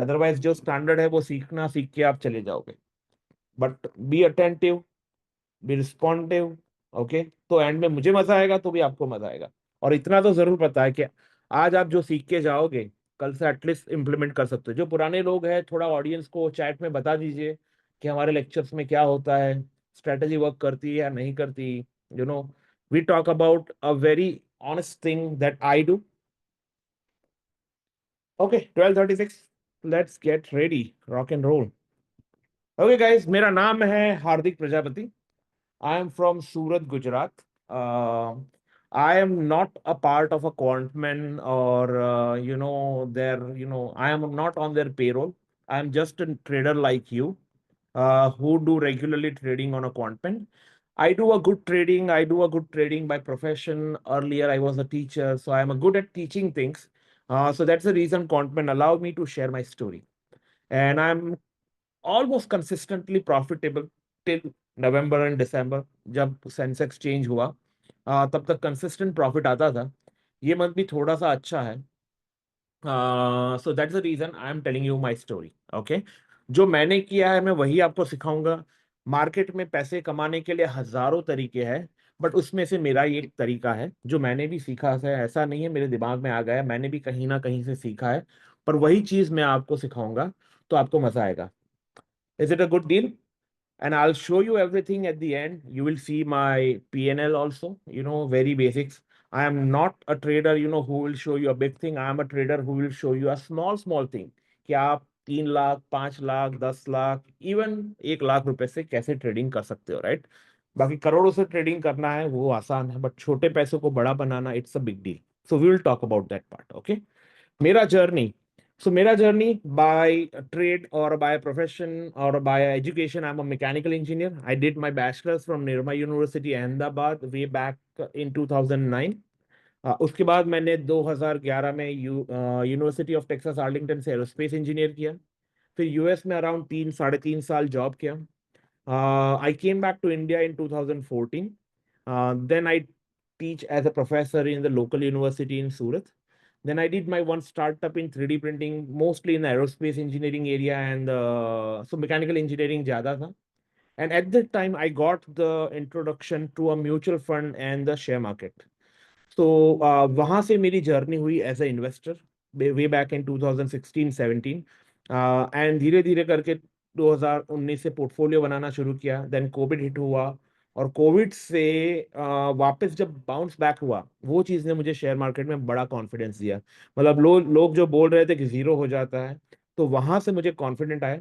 Otherwise जो standard है वो सीख के आप चले जाओगे। But be attentive, be responsive. Okay, तो एंड में मुझे मजा आएगा तो भी आपको मजा आएगा। और इतना तो जरूर पता है कि आज आप जो सीख के जाओगे कल से एटलीस्ट इम्प्लीमेंट कर सकते हो। जो पुराने लोग हैं थोड़ा ऑडियंस को चैट में बता दीजिए कि हमारे लेक्चर्स में क्या होता है, स्ट्रेटेजी वर्क करती है या नहीं करती। You know, we talk about a very honest thing that I do. Okay, 12:36, let's get ready, rock and roll. Okay guys, मेरा नाम है Hardik Prajapati. I am from Surat, Gujarat. I am not a part of a Quantman or I am not on their payroll. I am just a trader like you, who do regularly trading on a Quantman. I do a good trading. I do a good trading by profession. Earlier, I was a teacher, so I am a good at teaching things. So that's the reason Quantman allowed me to share my story. And I'm almost consistently profitable till November and December. जब Sensex change हुआ तब तक consistent profit आता था। ये month भी थोड़ा सा अच्छा है। So that's the reason I am telling you my story. Okay, जो मैंने किया है मैं वही आपको सिखाऊंगा। मार्केट में पैसे कमाने के लिए हजारों तरीके हैं, बट उसमें से मेरा ये एक तरीका है जो मैंने भी सीखा है। ऐसा नहीं है मेरे दिमाग में आ गया, मैंने भी कहीं ना कहीं से सीखा है। पर वही चीज मैं आपको सिखाऊंगा तो आपको मजा आएगा। Is it a good deal? And I'll show you everything at the end. You will see my P&L also, very basics. I am not a trader, who will show you a big thing. I am a trader who will show you a small thing. कि आप 3 lakh, 5 lakh, 10 lakh, even 1 lakh रुपए से कैसे trading कर सकते हो, right? बाकी करोड़ों से ट्रेडिंग करना है वो आसान है, बट छोटे पैसों को बड़ा बनाना it's a big deal. So we will talk about that part. Okay, मेरा journey. So Mera journey by trade or by profession or by education, I'm a mechanical engineer. I did my bachelor's from Nirma University, Ahmedabad, way back in 2009. उसके बाद मैंने 2011 में university of Texas Arlington से aerospace engineer किया। फिर US में around 3 साढ़े 3 साल जॉब किया। I came back to India in 2014. Then I teach as a professor in the local university in Surat. Then I did my one startup in 3D printing, mostly in the aerospace engineering area, and so mechanical engineering ज़्यादा था. And at that time, I got the introduction to a mutual fund and the share market. So वहाँ से मेरी journey हुई as a investor way back in 2016-17। And धीरे धीरे करके 2019 से पोर्टफोलियो बनाना शुरू किया। देन कोविड हिट हुआ, और कोविड से वापस जब बाउंस बैक हुआ, वो चीज़ ने मुझे शेयर मार्केट में बड़ा कॉन्फिडेंस दिया। मतलब लोग जो बोल रहे थे कि जीरो हो जाता है, तो वहां से मुझे कॉन्फिडेंट आया।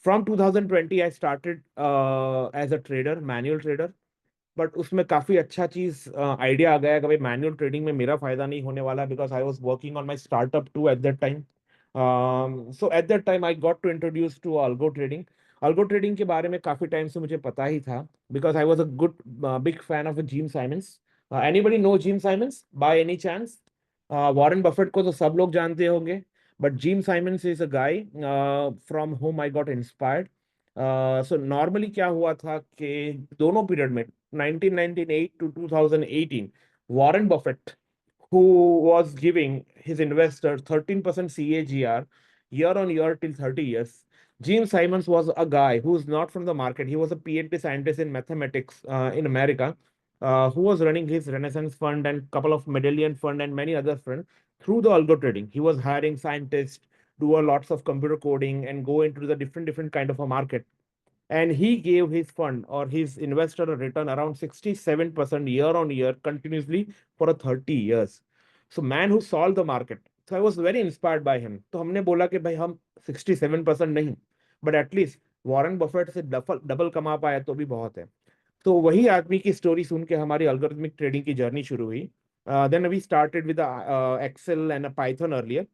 From 2020 I started as a trader, manual trader. But उसमें काफी अच्छा चीज आइडिया आ गया कि भाई मैनुअल ट्रेडिंग में मेरा फायदा नहीं होने वाला, because I was working on my startup to at that time. So at that time I got to introduce to algo trading. Algo trading के बारे में काफी टाइम से मुझे पता ही था, because I was a good big fan of Jim Simons. Anybody know Jim Simons by any chance? Warren Buffett को तो सब लोग जानते होंगे, but Jim Simons is a guy from home I got inspired. So normally क्या हुआ था कि दोनों पीरियड में 1998 to 2018, Warren Buffett, who was giving his investor 13% CAGR year on year till 30 years. Gene Simons was a guy who's not from the market. He was a PhD scientist in mathematics in America, who was running his Renaissance Fund and couple of Medallion Fund and many other funds through the algo trading. He was hiring scientists, do a lots of computer coding, and go into the different kind of a market. And he gave his fund or his investor a return around 67% year on year continuously for a 30 years. So man who solved the market. So I was very inspired by him. तो हमने बोला कि भाई हम 67% नहीं, but at least Warren Buffett से double double कमा पाया तो भी बहुत है। तो वही आदमी की स्टोरी सुन के हमारी अल्गोरिथमिक ट्रेडिंग की जर्नी शुरू हुई। Then we started with Excel and Python earlier,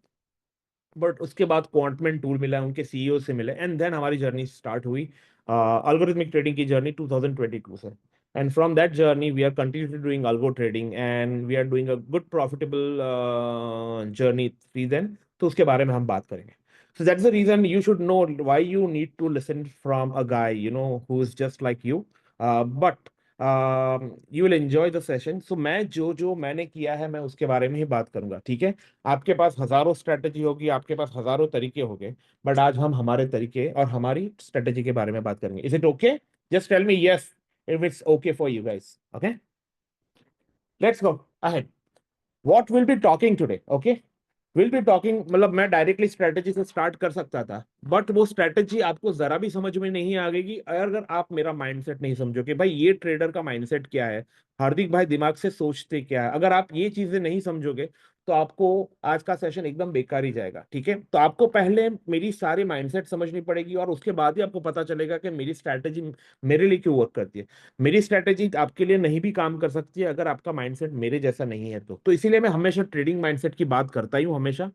but उसके बाद क्वांटमेंट टूल मिला, उनके सीईओ से मिले, एंड देन हमारी जर्नी स्टार्ट हुई अल्गोरिथमिक ट्रेडिंग की जर्नी 2022 से। And from that journey we are continuously doing algo trading and we are doing a good profitable journey three then. तो उसके बारे में हम बात करेंगे। So that's the reason you should know why you need to listen from a guy, who is just like you. But you will enjoy the session. So मैं जो जो मैंने किया है मैं उसके बारे में ही बात करूंगा, ठीक है। आपके पास हजारों स्ट्रेटेजी होगी, आपके पास हजारों तरीके होंगे, बट आज हम हमारे तरीके और हमारी स्ट्रेटेजी के बारे में बात करेंगे। Is it okay? Just tell me yes if it's okay for you guys. Okay, let's go ahead. What will be talking today? Okay, will be talking, मतलब मैं डायरेक्टली स्ट्रेटेजी से स्टार्ट कर सकता था, बट वो स्ट्रेटेजी आपको जरा भी समझ में नहीं आएगी अगर आप मेरा माइंडसेट नहीं समझोगे। भाई ये ट्रेडर का माइंडसेट क्या है, हार्दिक भाई दिमाग से सोचते क्या है, अगर आप ये चीजें नहीं समझोगे तो आपको आज का सेशन एकदम बेकार ही जाएगा, ठीक है। तो आपको पहले मेरी सारी माइंडसेट समझनी पड़ेगी और उसके बाद ही आपको पता चलेगा कि मेरी स्ट्रैटेजी मेरे लिए क्यों वर्क करती है। मेरी स्ट्रैटेजी आपके लिए नहीं भी काम कर सकती है अगर आपका माइंडसेट मेरे जैसा नहीं है तो इसीलिए मैं हमेशा ट्रेडिंग माइंडसेट की बात करता ही हूँ हमेशा।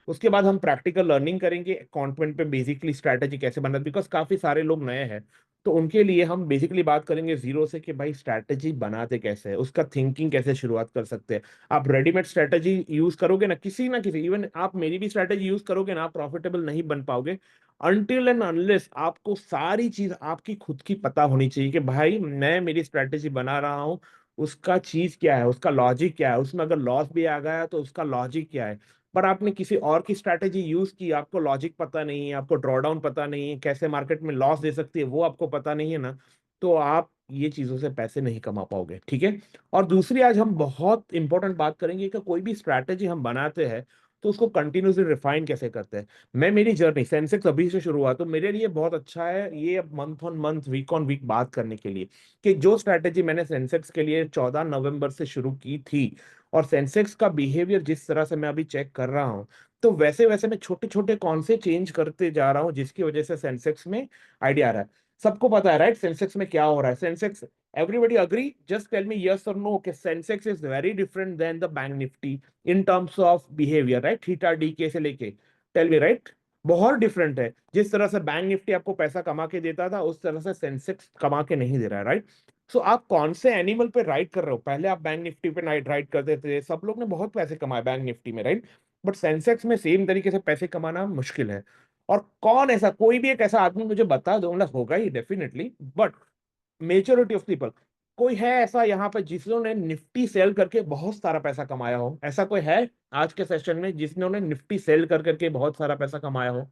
उसके बाद हम प्रैक्टिकल लर्निंग करेंगे कॉन्टेंट पे, बेसिकली स्ट्रैटेजी कैसे बनना, बिकॉज काफी सारे लोग नए हैं। तो उनके लिए हम बेसिकली बात करेंगे जीरो से कि भाई स्ट्रैटेजी बनाते कैसे है, उसका थिंकिंग कैसे शुरुआत कर सकते हैं। आप रेडीमेड स्ट्रैटेजी यूज करोगे ना किसी इवन आप मेरी भी स्ट्रैटेजी यूज करोगे ना, आप प्रॉफिटेबल नहीं बन पाओगे अनटिल एंड अनलेस आपको सारी चीज आपकी खुद की पता होनी चाहिए कि भाई मैं मेरी स्ट्रैटेजी बना रहा हूँ, उसका चीज क्या है, उसका लॉजिक क्या है, उसमें अगर लॉस भी आ गया तो उसका लॉजिक क्या है। पर आपने किसी और की स्ट्रैटेजी यूज की, आपको लॉजिक पता नहीं है, आपको ड्रॉडाउन पता नहीं है, कैसे मार्केट में लॉस दे सकती है वो आपको पता नहीं है ना, तो आप ये चीजों से पैसे नहीं कमा पाओगे, ठीक है। और दूसरी आज हम बहुत इंपॉर्टेंट बात करेंगे कि कोई भी स्ट्रैटेजी हम बनाते हैं तो उसको कंटिन्यूसली रिफाइन कैसे करते हैं। मैं मेरी जर्नी सेंसेक्स अभी से शुरू हुआ तो मेरे लिए बहुत अच्छा है ये अब month on month week on week बात करने के लिए कि जो स्ट्रैटेजी मैंने सेंसेक्स के लिए 14 नवंबर से शुरू की थी और सेंसेक्स का बिहेवियर जिस तरह से मैं अभी चेक कर रहा हूँ, तो वैसे वैसे मैं छोटे छोटे कौन से चेंज करते जा रहा हूँ जिसकी वजह से सेंसेक्स में आइडिया आ रहा है। सबको पता है राइट सेंसेक्स में क्या हो रहा है। Sensex, everybody agree, just tell me yes और नो कि Sensex is very different than the bank Nifty in terms of behaviour, right, theta D के से लेके, टेल मी राइट। बहुत डिफरेंट है। जिस तरह से बैंक निफ्टी आपको पैसा कमा के देता था उस तरह से सेंसेक्स कमा के नहीं दे रहा है, राइट। सो आप कौन से एनिमल पे राइड कर रहे हो? पहले आप बैंक निफ्टी पे नाइट राइड करते थे, सब लोग ने बहुत पैसे कमाए बैंक निफ्टी में, राइट। बट सेंसेक्स में सेम तरीके से पैसे कमाना मुश्किल है। और कौन ऐसा, कोई भी एक ऐसा आदमी मुझे बता दो, मतलब होगा ही definitely, but majority of people, कोई है ऐसा यहाँ पे जिन्होंने निफ्टी सेल करके बहुत सारा पैसा कमाया हो? ऐसा कोई है आज के सेशन में जिन्होंने निफ्टी सेल कर करके बहुत सारा पैसा कमाया हो?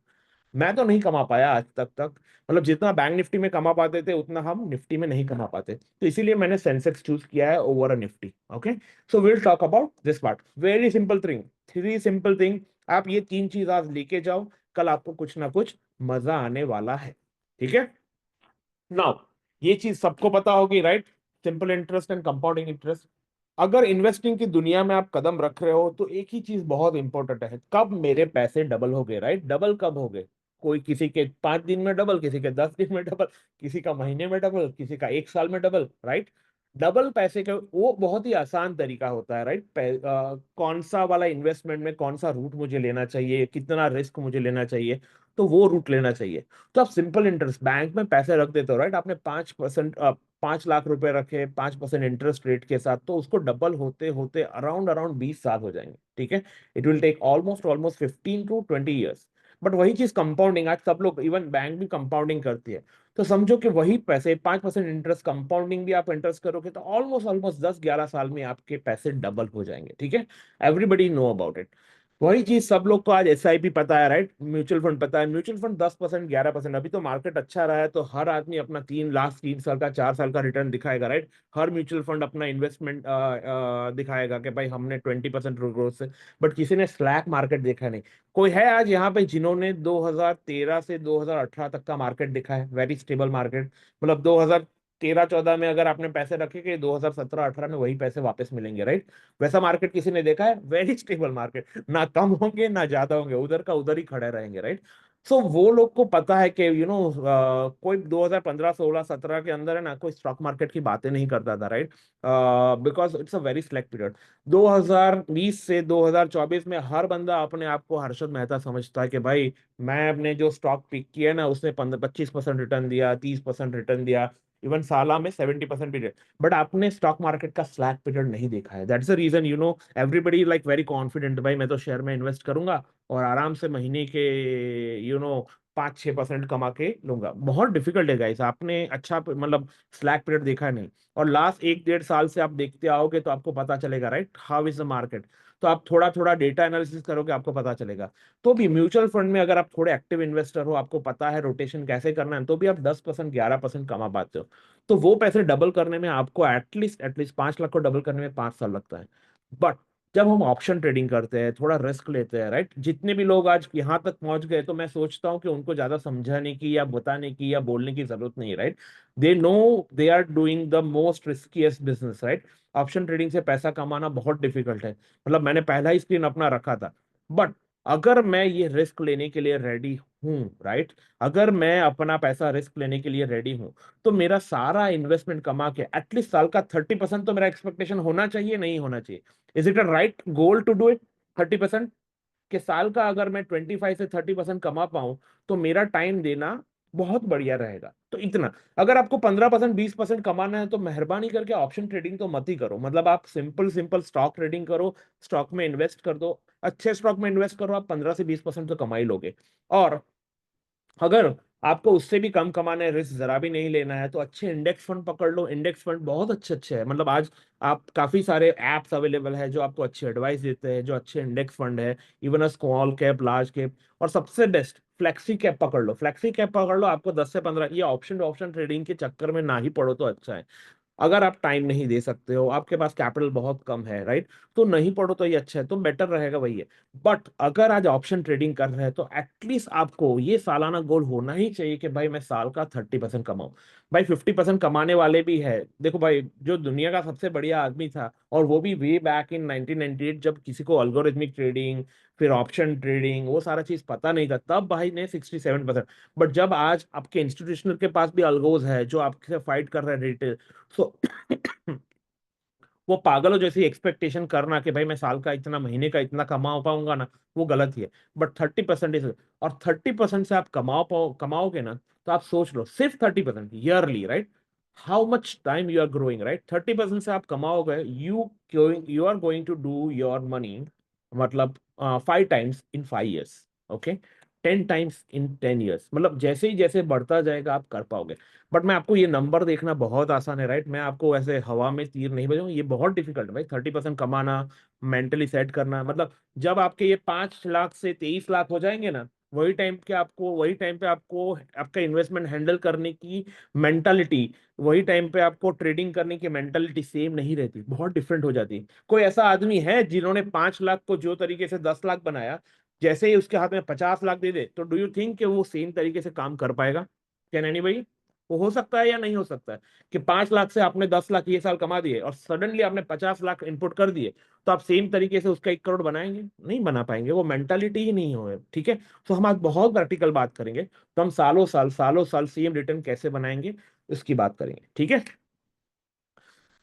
मैं तो नहीं कमा पाया आज तक मतलब जितना बैंक निफ्टी में कमा पाते थे उतना हम निफ्टी में नहीं कमा पाते, तो इसीलिए मैंने सेंसेक्स चूज किया है over a Nifty. Okay, so will talk about this part, very simple thing, three simple thing. आप ये तीन चीज आज लेके जाओ, कल आपको कुछ ना कुछ मजा आने वाला है, ठीक है। नाउ ये चीज सबको पता होगी, right, simple interest and compounding interest. अगर इन्वेस्टिंग की दुनिया में आप कदम रख रहे हो तो एक ही चीज बहुत इंपॉर्टेंट है, कब मेरे पैसे डबल हो गए, राइट। डबल कब हो गए? कोई किसी के 5 दिन में डबल, किसी के 10 दिन में डबल, किसी का महीने में डबल, किसी का 1 साल में डबल, राइट। डबल पैसे का वो बहुत ही आसान तरीका होता है, राइट। कौन सा वाला इन्वेस्टमेंट में कौन सा रूट मुझे लेना चाहिए, कितना रिस्क मुझे लेना चाहिए, तो वो रूट लेना चाहिए। तो आप सिंपल इंटरेस्ट बैंक में पैसे रख देते हो, राइट। आपने 5%, 5 लाख रुपए रखे 5% इंटरेस्ट रेट के साथ, तो उसको डबल होते होते अराउंड अराउंड 20 साल हो जाएंगे, ठीक है। It will take almost almost 15 to 20 years। But वही चीज कंपाउंडिंग, आज सब लोग इवन बैंक भी कंपाउंडिंग करती है। तो समझो कि वही पैसे 5% इंटरेस्ट कंपाउंडिंग भी आप इंटरेस्ट करोगे तो ऑलमोस्ट ऑलमोस्ट 10-11 साल में आपके पैसे डबल हो जाएंगे, ठीक है। Everybody know about it. वही चीज सब लोग को आज एसआईपी पता है, राइट, म्यूचुअल फंड पता है। म्यूचुअल फंड 10% 11%, अभी तो मार्केट अच्छा रहा है तो हर आदमी अपना 3 साल का 4 साल का रिटर्न दिखाएगा, राइट। हर म्यूचुअल फंड अपना इन्वेस्टमेंट दिखाएगा कि भाई हमने 20% ग्रोथ से, बट किसी ने स्लैक मार्केट देखा नहीं। कोई है आज यहाँ पे जिन्होंने 2013 से 2018 तक का मार्केट देखा है, वेरी स्टेबल मार्केट, मतलब 2013-14 में अगर आपने पैसे रखे कि 2017-18 में वही पैसे वापस मिलेंगे, राइट। वैसा मार्केट किसी ने देखा है? वेरी स्टेबल मार्केट, ना कम होंगे ना ज्यादा होंगे, उधर का उधर ही खड़े रहेंगे, राइट। सो वो लोग को पता है कि कोई 2015 16 17 के अंदर है ना, कोई स्टॉक मार्केट की बातें नहीं करता था, right. Because it's a very select period. 2020 से 2024 में हर बंदा अपने आप को हर्षद मेहता समझता है कि भाई मैं अपने जो स्टॉक पिक किया ना उसने 15-25% रिटर्न दिया, 30% रिटर्न दिया, इवन साला में 70% भी। बट आपने स्टॉक मार्केट का स्लैक पीरियड नहीं देखा है, that's the reason everybody like very confident, भाई मैं तो शेयर में इन्वेस्ट करूंगा और आराम से महीने के हूँ 5-6% कमा के लूंगा। बहुत डिफिकल्ट है गाइस, आपने अच्छा मतलब स्लैक पीरियड देखा नहीं, और लास्ट 1-1.5 साल से आप देखते आओगे तो आपको पता चलेगा right how is the market. तो आप थोड़ा थोड़ा डेटा एनालिसिस करोगे, आपको पता चलेगा। तो भी म्यूचुअल फंड में अगर आप थोड़े एक्टिव इन्वेस्टर हो, आपको पता है रोटेशन कैसे करना है, तो भी आप 10% 11% कमा पाते हो। तो वो पैसे डबल करने में आपको एटलीस्ट 5 लाख को डबल करने में 5 साल लगता है। बट जब हम ऑप्शन ट्रेडिंग करते हैं, थोड़ा रिस्क लेते हैं राइट, जितने भी लोग आज यहाँ तक पहुंच गए, तो मैं सोचता हूँ कि उनको ज्यादा समझाने की या बताने की या बोलने की जरूरत नहीं है right. They know they are doing the most riskiest business right. Option trading से पैसा कमाना बहुत डिफिकल्ट है, मतलब मैंने पहला ही स्क्रीन अपना रखा था। बट अगर मैं ये रिस्क लेने के लिए रेडी हूँ राइट, अगर मैं अपना पैसा रिस्क लेने के लिए रेडी हूँ, तो मेरा सारा इन्वेस्टमेंट कमा के एटलीस्ट साल का 30% तो मेरा एक्सपेक्टेशन होना चाहिए, नहीं होना चाहिए? Is it a right goal to do it? 30%, कि साल का अगर मैं 25 से 30% कमा पाऊं, तो मेरा टाइम देना बहुत बढ़िया रहेगा। तो इतना, अगर आपको 15% 20% कमाना है, तो मेहरबानी करके ऑप्शन ट्रेडिंग तो मत ही करो। मतलब आप सिंपल सिंपल स्टॉक ट्रेडिंग करो, स्टॉक में इन्वेस्ट कर दो, अच्छे स्टॉक में इन्वेस्ट करो, आप 15 से 20% तो कमा ही लोगे। और अगर आपको उससे भी कम कमाना है, रिस्क जरा भी नहीं लेना है, तो अच्छे इंडेक्स फंड पकड़ लो। इंडेक्स फंड बहुत अच्छे अच्छे है, मतलब आज आप काफी सारे एप्स अवेलेबल है जो आपको अच्छी एडवाइस देते हैं, जो अच्छे इंडेक्स फंड है, even a small cap, large cap. और सबसे बेस्ट फ्लेक्सी कैप पकड़ लो, फ्लेक्सी कैप पकड़ लो, आपको 10 से 15, ये ऑप्शन ऑप्शन ट्रेडिंग के चक्कर में ना ही पड़ो तो अच्छा है। अगर आप टाइम नहीं दे सकते हो, आपके पास कैपिटल बहुत कम है राइट, तो नहीं पढ़ो तो ये अच्छा है, तो बेटर रहेगा वही है। बट अगर आज ऑप्शन ट्रेडिंग कर रहे हैं, तो एटलीस्ट आपको ये सालाना गोल होना ही चाहिए कि भाई मैं साल का 30% कमाऊं। भाई 50% कमाने वाले भी है, देखो भाई, जो दुनिया का सबसे बढ़िया आदमी था, और वो भी वे बैक इन 1998, जब किसी को अल्गोरिथमिक ट्रेडिंग, फिर ऑप्शन ट्रेडिंग, वो सारा चीज पता नहीं था, तब भाई ने 67%। बट जब आज आपके इंस्टीट्यूशनल के पास भी अल्गोज है जो आपसे फाइट कर रहे हैं रिटेल, सो वो पागलों जैसी एक्सपेक्टेशन करना कि भाई मैं साल का इतना, महीने का इतना कमा पाऊंगा ना, वो गलत ही है। बट 30% इज, और 30% से आप कमाओगे ना, तो आप सोच लो, सिर्फ 30% yearly right, how much time you are growing right. 30% से आप कमाओगे, you are going to do your money, मतलब 5 times in 5 years, okay, 10 times in 10 years, मतलब जैसे ही जैसे बढ़ता जाएगा आप कर पाओगे। बट मैं आपको, ये नंबर देखना बहुत आसान है राइट, मैं आपको ऐसे हवा में तीर नहीं भेजूंगा, ये बहुत डिफिकल्ट है भाई। 30% कमाना, मेंटली सेट करना, मतलब जब आपके ये 5 लाख से 23 लाख हो जाएंगे ना, वही टाइम पे आपको आपका इन्वेस्टमेंट हैंडल करने की मेंटालिटी, वही टाइम पे आपको ट्रेडिंग करने की मेंटालिटी सेम नहीं रहती, बहुत डिफरेंट हो जाती है। कोई ऐसा आदमी है जिन्होंने 5 लाख को जो तरीके से 10 लाख बनाया, जैसे ही उसके हाथ में 50 लाख दे दे, तो डू यू थिंक कि वो सेम तरीके से काम कर पाएगा? क्या नहीं भाई? वो हो सकता है या नहीं हो सकता है कि 5 लाख से आपने 10 लाख ये साल कमा दिए, और सडनली आपने 50 लाख इनपुट कर दिए, तो आप सेम तरीके से उसका 1 करोड़ बनाएंगे? नहीं बना पाएंगे, वो मेंटालिटी ही नहीं हो, ठीक है। तो हम आज बहुत प्रैक्टिकल बात करेंगे, तो हम सालों साल सेम रिटर्न कैसे बनाएंगे, इसकी बात करेंगे, ठीक है।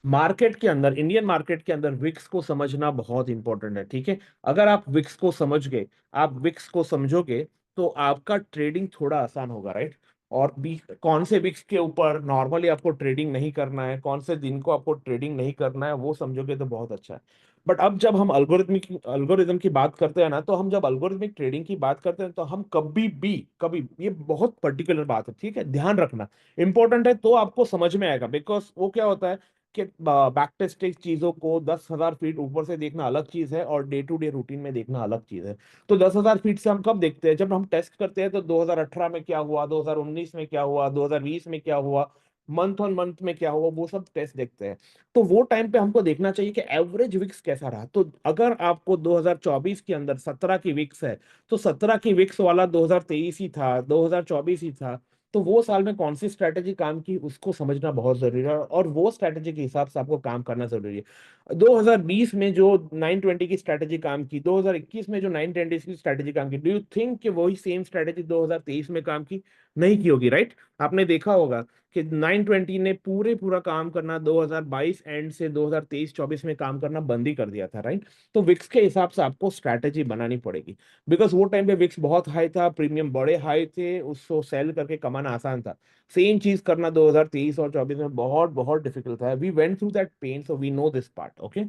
मार्केट के अंदर, इंडियन मार्केट के अंदर विक्स को समझना बहुत इंपॉर्टेंट है, ठीक है। अगर आप विक्स को समझ गए, आप विक्स को समझोगे, तो आपका ट्रेडिंग थोड़ा आसान होगा राइट। और भी कौन से विक्स के ऊपर नॉर्मली आपको ट्रेडिंग नहीं करना है, कौन से दिन को आपको ट्रेडिंग नहीं करना है, वो समझोगे तो बहुत अच्छा है। बट अब जब हम अल्गोरिज्म की बात करते हैं ना, तो हम जब अल्गोरिथमिक ट्रेडिंग की बात करते हैं, तो हम कभी, ये बहुत पर्टिकुलर बात है, ठीक है, ध्यान रखना, इंपॉर्टेंट है, तो आपको समझ में आएगा। बिकॉज वो क्या होता है कि बैक टेस्टिंग चीजों को 10,000 फीट ऊपर से देखना अलग चीज है, और डे टू डे रूटीन में देखना अलग चीज है। तो 10,000 फीट से हम कब देखते हैं? जब हम टेस्ट करते हैं, तो 2018 में क्या हुआ, 2019 में क्या हुआ, 2020 में क्या हुआ, मंथ ऑन मंथ में क्या हुआ, वो सब टेस्ट देखते हैं। तो वो टाइम पे हमको देखना चाहिए कि एवरेज विक्स कैसा रहा। तो अगर आपको 2024 के अंदर 17 की विक्स है, तो 17 की विक्स वाला 2023 ही था, 2024 ही था, तो वो साल में कौन सी स्ट्रैटेजी काम की, उसको समझना बहुत जरूरी है, और वो स्ट्रैटेजी के हिसाब से आपको काम करना जरूरी है। 2020 में जो 920 की स्ट्रैटेजी काम की, 2021 में जो 920 की स्ट्रैटेजी काम की, डू यू थिंक कि वही सेम स्ट्रैटेजी 2023 में काम की? नहीं की होगी राइट। आपने देखा होगा कि 920 ने पूरा काम करना 2022 एंड से 2023-24 में काम करना बंद ही कर दिया था राइट। तो विक्स के हिसाब से आपको स्ट्रैटेजी बनानी पड़ेगी, बिकॉज वो टाइम पे विक्स बहुत हाई था, प्रीमियम बड़े हाई थे, उसको सेल करके कमाना आसान था। सेम चीज करना 2023 और 24 में बहुत बहुत डिफिकल्ट था। We went through that pain, so we know this part, okay.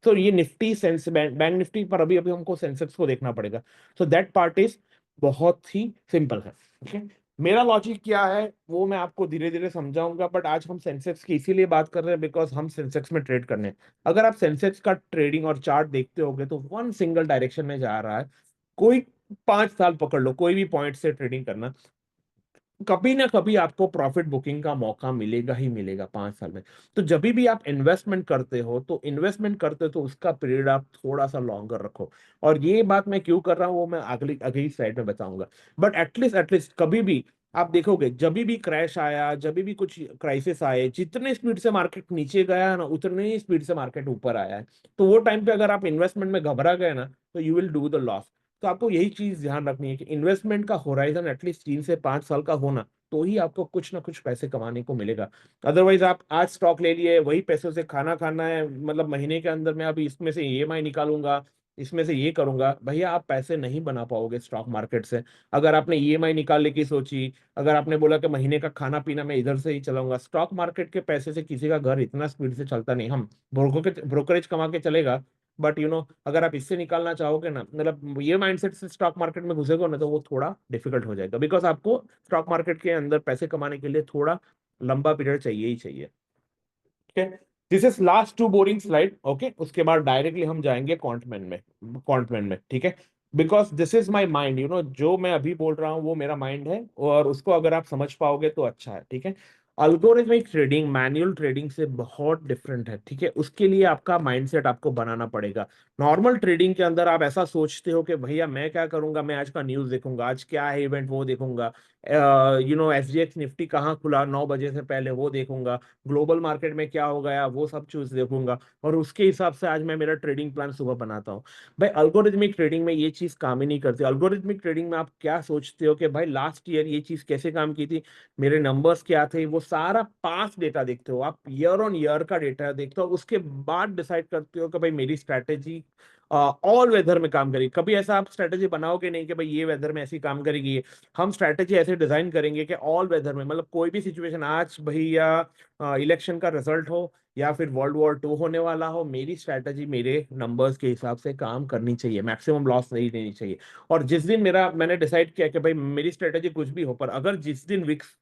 तो ये निफ्टी सेंस बैंक निफ्टी पर अभी अभी हमको सेंसेक्स को देखना पड़ेगा। सो दैट पार्ट इज बहुत ही सिंपल है। ओके, मेरा लॉजिक क्या है वो मैं आपको धीरे धीरे समझाऊंगा, बट आज हम सेंसेक्स की इसीलिए बात कर रहे हैं बिकॉज हम सेंसेक्स में ट्रेड करने हैं। अगर आप सेंसेक्स का ट्रेडिंग और चार्ट देखते होगे तो वन सिंगल डायरेक्शन में जा रहा है। कोई 5 साल पकड़ लो, कोई भी पॉइंट से ट्रेडिंग करना, कभी ना कभी आपको प्रॉफिट बुकिंग का मौका मिलेगा ही मिलेगा 5 साल में। तो जब भी आप इन्वेस्टमेंट करते हो तो उसका पीरियड आप थोड़ा सा लॉन्गर रखो। और ये बात मैं क्यों कर रहा हूँ वो मैं अगली अगली स्लाइड में बताऊंगा। बट एटलीस्ट कभी भी आप देखोगे, जब भी क्रैश आया, जब भी कुछ क्राइसिस आए, जितने स्पीड से मार्केट नीचे गया है ना उतने ही स्पीड से मार्केट ऊपर आया है। तो वो टाइम पे अगर आप इन्वेस्टमेंट में घबरा गए ना तो you will do the loss. तो आपको यही चीज ध्यान रखनी है कि इन्वेस्टमेंट का होराइजन एटलीस्ट 3 से 5 साल का होना, तो ही आपको कुछ ना कुछ पैसे कमाने को मिलेगा। अदरवाइज आप आज स्टॉक ले लिए, वही पैसों से खाना खाना है, मतलब महीने के अंदर मैं अभी इसमें से ईएमआई निकालूंगा, इसमें से ये करूंगा, भैया आप पैसे नहीं बना पाओगे स्टॉक मार्केट से। अगर आपने ईएमआई निकालने की सोची, अगर आपने बोला कि महीने का खाना पीना मैं इधर से ही चलाऊंगा, स्टॉक मार्केट के पैसे से किसी का घर इतना स्पीड से चलता नहीं। हम ब्रोकरेज कमा के चलेगा, बट अगर आप इससे निकालना चाहोगे ना, मतलब ये माइंडसेट से स्टॉक मार्केट में घुसेगा ना, तो वो थोड़ा डिफिकल्ट हो जाएगा बिकॉज आपको स्टॉक मार्केट के अंदर पैसे कमाने के लिए थोड़ा लंबा पीरियड चाहिए ही चाहिए। ठीक है, this is last to boring slide. Okay, उसके बाद डायरेक्टली हम जाएंगे क्वांटमैन में। ठीक है, because this is my mind, जो मैं अभी बोल रहा हूँ वो मेरा माइंड है, और उसको अगर आप समझ पाओगे तो अच्छा है। ठीक है, अल्गोरिथमिक ट्रेडिंग मैन्युअल ट्रेडिंग से बहुत डिफरेंट है। ठीक है, उसके लिए आपका माइंडसेट आपको बनाना पड़ेगा। नॉर्मल ट्रेडिंग के अंदर आप ऐसा सोचते हो कि भैया मैं क्या करूंगा, मैं आज का न्यूज देखूंगा, आज क्या है इवेंट वो देखूंगा, एसजीएक्स निफ्टी कहाँ खुला 9 बजे से पहले वो देखूंगा, ग्लोबल मार्केट में क्या हो गया वो सब चीज देखूंगा, और उसके हिसाब से आज मैं मेरा ट्रेडिंग प्लान सुबह बनाता हूँ। भाई अल्गोरिथमिक ट्रेडिंग में ये चीज काम ही नहीं करती। अल्गोरिथमिक ट्रेडिंग में आप क्या सोचते हो कि भाई लास्ट ईयर ये चीज कैसे काम की थी, मेरे नंबर्स क्या थे, वो सारा पास्ट डेटा देखते हो, आप ईयर ऑन ईयर का डेटा देखते हो, उसके बाद डिसाइड करते हो कि भाई मेरी स्ट्रैटेजी ऑल वेदर में काम करेगी। कभी ऐसा आप स्ट्रैटेजी बनाओगे नहीं कि भाई ये वेदर में ऐसी काम करेगी। हम स्ट्रैटेजी ऐसे डिजाइन करेंगे कि ऑल वेदर में, मतलब कोई भी सिचुएशन, आज भैया इलेक्शन का रिजल्ट हो या फिर वर्ल्ड वॉर 2 होने वाला हो, मेरी स्ट्रैटेजी मेरे नंबर्स के हिसाब से काम करनी चाहिए, मैक्सिमम लॉस नहीं देनी चाहिए। और जिस दिन मैंने डिसाइड किया कि भाई मेरी स्ट्रैटेजी कुछ भी हो, पर अगर जिस दिन विक्स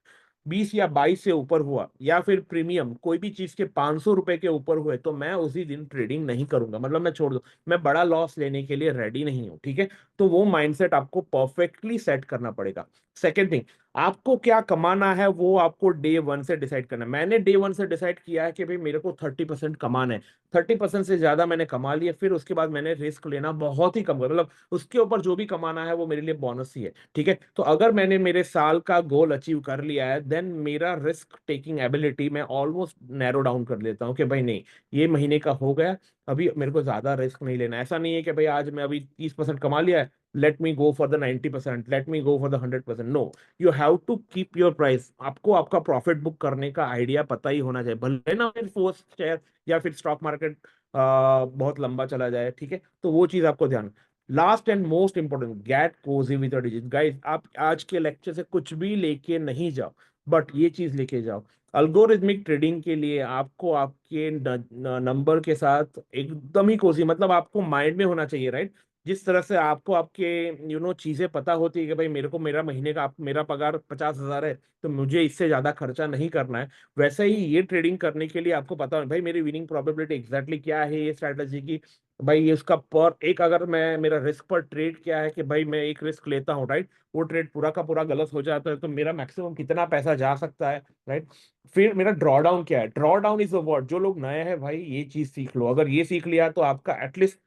20 या 22 से ऊपर हुआ, या फिर प्रीमियम कोई भी चीज के 500 रुपए के ऊपर हुए, तो मैं उसी दिन ट्रेडिंग नहीं करूंगा, मतलब मैं छोड़ दूं, मैं बड़ा लॉस लेने के लिए रेडी नहीं हूं। ठीक है, तो वो माइंडसेट आपको परफेक्टली सेट करना पड़ेगा। सेकेंड थिंग, आपको क्या कमाना है वो आपको डे 1 से डिसाइड करना है। मैंने डे 1 से डिसाइड किया है कि भाई मेरे को 30% कमाना है। 30% से ज्यादा मैंने कमा लिया, फिर उसके बाद मैंने रिस्क लेना बहुत ही कम कर, मतलब उसके ऊपर जो भी कमाना है वो मेरे लिए बोनस ही है। ठीक है, तो अगर मैंने मेरे साल का गोल अचीव कर लिया है, देन मेरा रिस्क टेकिंग एबिलिटी मैं ऑलमोस्ट नैरो डाउन कर लेता हूँ कि भाई नहीं, ये महीने का हो गया, अभी मेरे को ज्यादा रिस्क नहीं लेना। ऐसा नहीं है कि भाई आज मैं अभी 30% कमा लिया है, let me go for the 90%, let me go for the 100%। No, you have to keep your price. आपको आपका प्रॉफिट बुक करने का आइडिया पता ही होना चाहिए, भले ना फिर फोर्स शेयर या फिर स्टॉक मार्केट बहुत लंबा चला जाए। ठीक है, तो वो चीज आपको ध्यान। Last and most important, get cozy with digit. Guys, आप आज के लेक्चर से कुछ भी लेके नहीं जाओ, बट ये चीज लेके जाओ। अल्गोरिथमिक ट्रेडिंग के लिए आपको आपके नंबर के साथ एकदम ही कोजी, मतलब आपको माइंड में होना चाहिए, राइट। जिस तरह से आपको आपके चीजें पता होती है कि भाई मेरे को मेरा महीने का मेरा पगार 50,000 है, तो मुझे इससे ज्यादा खर्चा नहीं करना है। वैसे ही ये ट्रेडिंग करने के लिए आपको पता है भाई मेरी विनिंग प्रोबेबिलिटी एग्जैक्टली क्या है, ये स्ट्रैटेजी की, भाई ये उसका पर एक, अगर मैं मेरा रिस्क पर ट्रेड क्या है कि भाई मैं एक रिस्क लेता हूँ, राइट, वो ट्रेड पूरा का पूरा गलत हो जाता है तो मेरा मैक्सिमम कितना पैसा जा सकता है, राइट। फिर मेरा ड्रॉ डाउन क्या है, draw down is a word, जो लोग नए हैं भाई ये चीज सीख लो। अगर ये सीख लिया तो आपका एटलीस्ट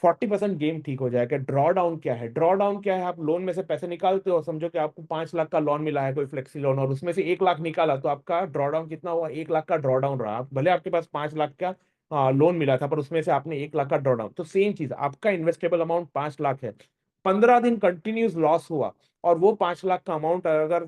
40% गेम ठीक हो जाएगा। ड्रॉ डाउन क्या है, ड्रॉ डाउन क्या है, आप लोन में से पैसे निकालते हो, समझो कि आपको 5 लाख का लोन मिला है, कोई फ्लेक्सी लोन, और उसमें से 1 लाख निकाला, तो आपका ड्रॉ डाउन कितना हुआ, 1 लाख का ड्रॉ डाउन रहा। भले आपके पास 5 लाख का लोन मिला था, पर उसमें से आपने 1 लाख का ड्रॉ डाउन, तो सेम चीज, आपका इन्वेस्टेबल अमाउंट 5 लाख है, 15 दिन कंटिन्यूस लॉस हुआ, और वो 5 लाख का अमाउंट अगर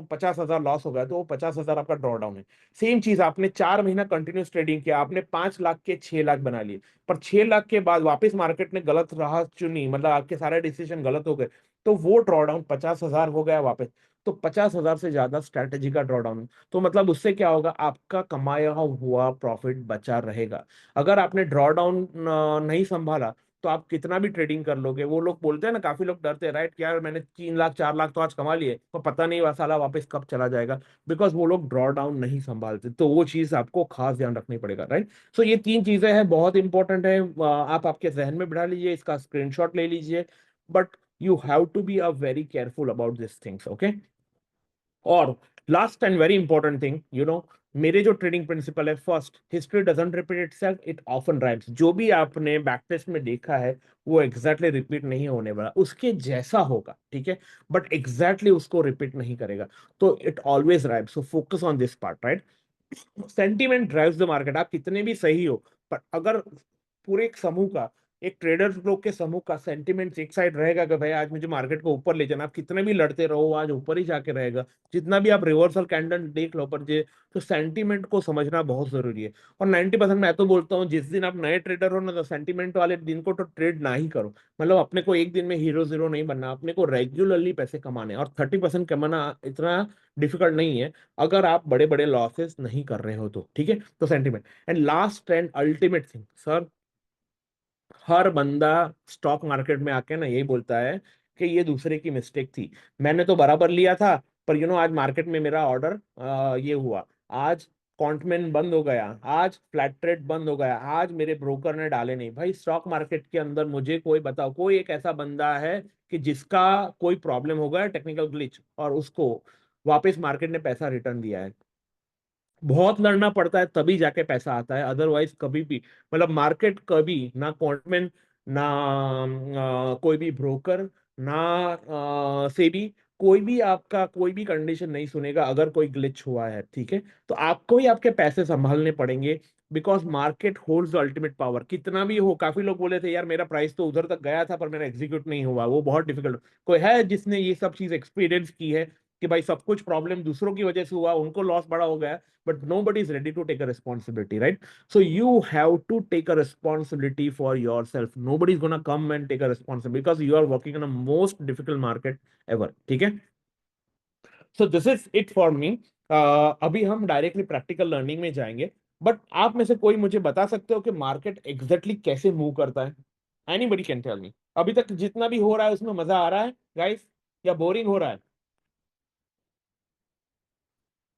50,000 लॉस हो गया, तो वो 50,000 आपका ड्रॉ डाउन है। सेम चीज, आपने 4 महीना कंटिन्यूस ट्रेडिंग किया, आपने 5 लाख के 6 लाख बना लिए, पर 6 लाख के बाद वापस मार्केट ने गलत राह चुनी, मतलब आपके सारे डिसीजन गलत हो गए, तो वो ड्रॉ डाउन 50,000 हो गया वापस। तो 50,000 से ज्यादा स्ट्रैटेजी का ड्रॉ डाउन, तो मतलब उससे क्या होगा, आपका कमाया हुआ प्रॉफिट बचा रहेगा। अगर आपने ड्रॉ डाउन नहीं संभाला, तो आप कितना भी ट्रेडिंग कर लोगे, वो लोग बोलते हैं ना, काफी लोग डरते हैं राइट, कि यार मैंने 3 लाख 4 लाख तो आज कमा लिए, तो पता नहीं वह साला वापस कब चला जाएगा, बिकॉज वो लोग ड्रॉ डाउन नहीं संभालते, तो वो चीज आपको खास ध्यान रखनी पड़ेगा राइट। सो ये 3 चीजें हैं, बहुत इंपॉर्टेंट है, आप आपके जहन में बिठा लीजिए, इसका स्क्रीनशॉट ले लीजिए, but you have to be a very careful about this things, okay. और last and very important thing, मेरे जो ट्रेडिंग प्रिंसिपल है, first, history doesn't repeat itself, it often rhymes. जो भी आपने बैक टेस्ट में देखा है वो एग्जैक्टली रिपीट नहीं होने वाला, उसके जैसा होगा, ठीक है, बट एग्जैक्टली उसको रिपीट नहीं करेगा, तो it always rhymes, so focus on this part right. Sentiment drives the market, आप कितने भी सही हो, पर अगर पूरे एक समूह का, एक ट्रेडर्स लोग के समूह का सेंटीमेंट एक साइड रहेगा कि भाई आज मुझे मार्केट को ऊपर ले जाना, आप कितने भी लड़ते रहो आज ऊपर ही जाके रहेगा, जितना भी आप रिवर्सल कैंडल देख लो, पर जे तो सेंटीमेंट को समझना बहुत जरूरी है। और 90% मैं तो बोलता हूँ, जिस दिन आप नए ट्रेडर हो ना, तो सेंटीमेंट वाले दिन को तो ट्रेड ना ही करो, मतलब अपने को एक दिन में हीरो जीरो नहीं बनना, अपने को रेगुलरली पैसे कमाने, और 30% कमाना इतना डिफिकल्ट नहीं है अगर आप बड़े बड़े लॉसेस नहीं कर रहे हो तो, ठीक है। तो sentiment, and last and ultimate thing sir, हर बंदा स्टॉक मार्केट में आके ना यही बोलता है कि ये दूसरे की मिस्टेक थी, मैंने तो बराबर लिया था, पर आज मार्केट में मेरा ऑर्डर ये हुआ, आज कॉन्टमेंट बंद हो गया, आज फ्लैट ट्रेड बंद हो गया, आज मेरे ब्रोकर ने डाले नहीं। भाई स्टॉक मार्केट के अंदर मुझे कोई बताओ, कोई एक ऐसा बंदा है कि जिसका कोई प्रॉब्लम हो गया, टेक्निकल ग्लिच, और उसको वापस मार्केट ने पैसा रिटर्न दिया है? बहुत लड़ना पड़ता है तभी जाके पैसा आता है, अदरवाइज कभी भी, मतलब मार्केट कभी ना कॉन्टमेंट, ना कोई भी ब्रोकर, ना सेबी, कोई भी आपका कोई भी कंडीशन नहीं सुनेगा अगर कोई ग्लिच हुआ है, ठीक है। तो आपको ही आपके पैसे संभालने पड़ेंगे, because market holds ultimate power, कितना भी हो। काफी लोग बोले थे यार मेरा प्राइस तो उधर तक गया था पर मेरा एग्जीक्यूट नहीं हुआ, वो बहुत डिफिकल्ट। कोई है जिसने ये सब चीज एक्सपीरियंस की है कि भाई सब कुछ प्रॉब्लम दूसरों की वजह से हुआ, उनको लॉस बड़ा हो गया, but nobody is ready to take a responsibility, right? So you have to take a responsibility for yourself. Nobody is going to come and take a responsibility because you are working in a most difficult market ever, ठीक है। So this is it for me. अभी हम directly practical learning में जाएंगे, but आप में से कोई मुझे बता सकते हो कि मार्केट एग्जैक्टली कैसे मूव करता है? Anybody can tell me. अभी तक जितना भी हो रहा है उसमें मजा आ रहा है गाइस, या बोरिंग हो रहा है?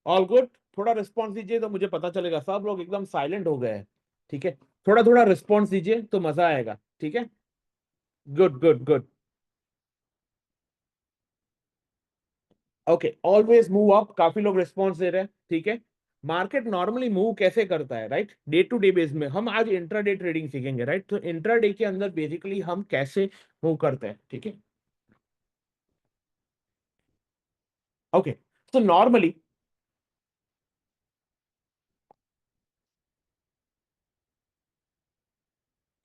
All good? थोड़ा रिस्पॉन्स दीजिए तो मुझे पता चलेगा, सब लोग एकदम साइलेंट हो गए हैं, ठीक है। थोड़ा थोड़ा रिस्पॉन्स दीजिए तो मजा आएगा, ठीक है। Good good good. Okay, always move up, काफी लोग रिस्पॉन्स दे रहे हैं, ठीक है। मार्केट नॉर्मली मूव कैसे करता है right, day to day base में, हम आज इंट्राडे ट्रेडिंग सीखेंगे राइट, तो इंट्राडे के अंदर बेसिकली हम कैसे मूव करते हैं, ठीक है। ओके, तो नॉर्मली,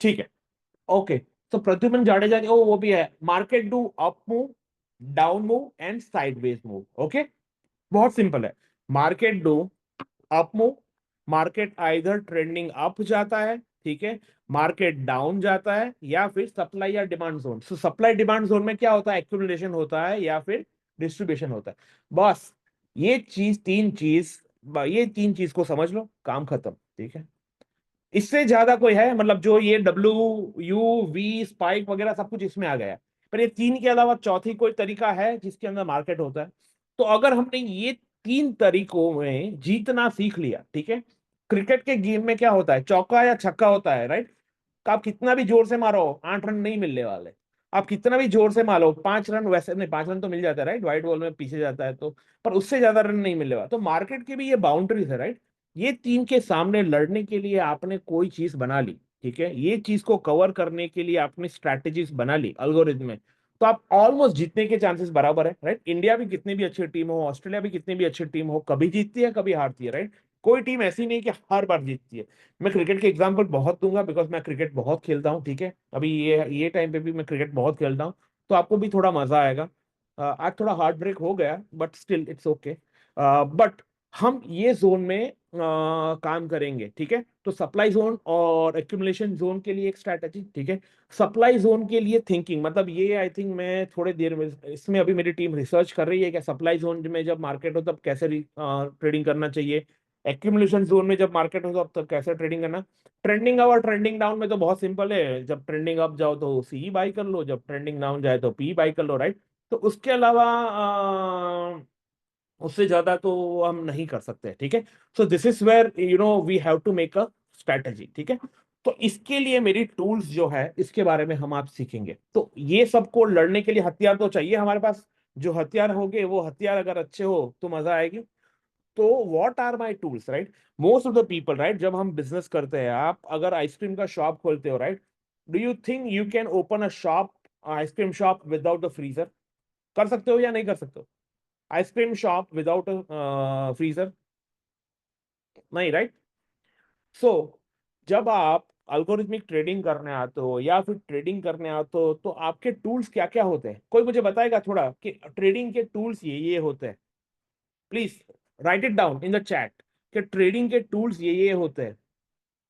ठीक है, ओके। तो प्रद्युमन जाडेजा, ओ वो भी है, market do up move, down move and sideways move, okay. बहुत सिंपल है, market do up move, market either trending up जाता है, ठीक है, मार्केट डाउन जाता है, या फिर सप्लाई या डिमांड जोन। सो सप्लाई डिमांड जोन में क्या होता है, एक्यूमुलेशन होता है या फिर डिस्ट्रीब्यूशन होता है, बस। ये चीज तीन चीज ये तीन चीज को समझ लो, काम खत्म, ठीक है। इससे ज्यादा कोई है, मतलब जो ये डब्ल्यू यू वी स्पाइक वगैरह सब कुछ इसमें आ गया है, पर ये तीन के अलावा चौथी कोई तरीका है जिसके अंदर मार्केट होता है? तो अगर हमने ये तीन तरीकों में जीतना सीख लिया, ठीक है। क्रिकेट के गेम में क्या होता है, चौका या छक्का होता है राइट। आप कितना भी जोर से मारो 8 रन नहीं मिलने वाले, आप कितना भी जोर से मारो 5 रन, वैसे नहीं 5 रन तो मिल जाता है राइट, व्हाइट बॉल में पीछे जाता है तो, पर उससे ज्यादा रन नहीं मिलने वाला। तो मार्केट की भी ये बाउंड्रीज है राइट। ये तीन के सामने लड़ने के लिए आपने कोई चीज बना ली, ठीक है, ये चीज को कवर करने के लिए आपने स्ट्रैटेजीज बना ली अल्गोरिथम में, तो आप ऑलमोस्ट जीतने के चांसेस बराबर है राइट। इंडिया भी कितनी भी अच्छी टीम हो, ऑस्ट्रेलिया भी कितनी भी अच्छी टीम हो, कभी जीतती है कभी हारती है राइट। कोई टीम ऐसी नहीं कि हर बार जीतती है। मैं क्रिकेट के एग्जांपल बहुत दूंगा बिकॉज मैं क्रिकेट बहुत खेलता हूँ, ठीक है, अभी ये टाइम पे भी मैं क्रिकेट बहुत खेलता हूँ, तो आपको भी थोड़ा मजा आएगा। आज थोड़ा हार्ट ब्रेक हो गया but still it's okay. But हम ये जोन में काम करेंगे, ठीक है। तो सप्लाई जोन और एक्यूमुलेशन जोन के लिए एक स्ट्रैटेजी, ठीक है। सप्लाई जोन के लिए थिंकिंग, मतलब ये आई थिंक मैं थोड़े देर में, इसमें अभी मेरी टीम रिसर्च कर रही है कि सप्लाई जोन में जब मार्केट हो तब कैसे ट्रेडिंग करना चाहिए, एक्यूमुलेशन जोन में जब मार्केट हो तो कैसे ट्रेडिंग करना। ट्रेंडिंग अप और ट्रेंडिंग डाउन में तो बहुत सिंपल है, जब ट्रेंडिंग अप जाओ तो सी बाई कर लो, जब ट्रेंडिंग डाउन जाए तो पी बाई कर लो, राइट। तो उसके अलावा उससे ज्यादा तो हम नहीं कर सकते, ठीक है। So this is where we have to make a strategy, ठीक है। तो इसके लिए मेरी टूल्स जो है इसके बारे में हम आप सीखेंगे। तो ये सबको लड़ने के लिए हथियार तो चाहिए हमारे पास। जो हथियार होंगे वो हथियार अगर अच्छे हो तो मजा आएगी। तो what are my tools, right. Most of the people, right, जब हम बिजनेस करते हैं, आप अगर आइसक्रीम का शॉप खोलते हो, right, do you think you can open a shop, ice cream shop without the freezer? कर सकते हो या नहीं कर सकते हो? Ice cream shop without freezer? नहीं, राइट। सो जब आप अल्गोरिथमिक ट्रेडिंग करने आते हो या फिर ट्रेडिंग करने आते हो तो आपके टूल्स क्या क्या होते हैं? कोई मुझे बताएगा थोड़ा कि ट्रेडिंग के टूल्स ये होते हैं? Please right it down in the chat कि ट्रेडिंग के टूल्स ये होते हैं।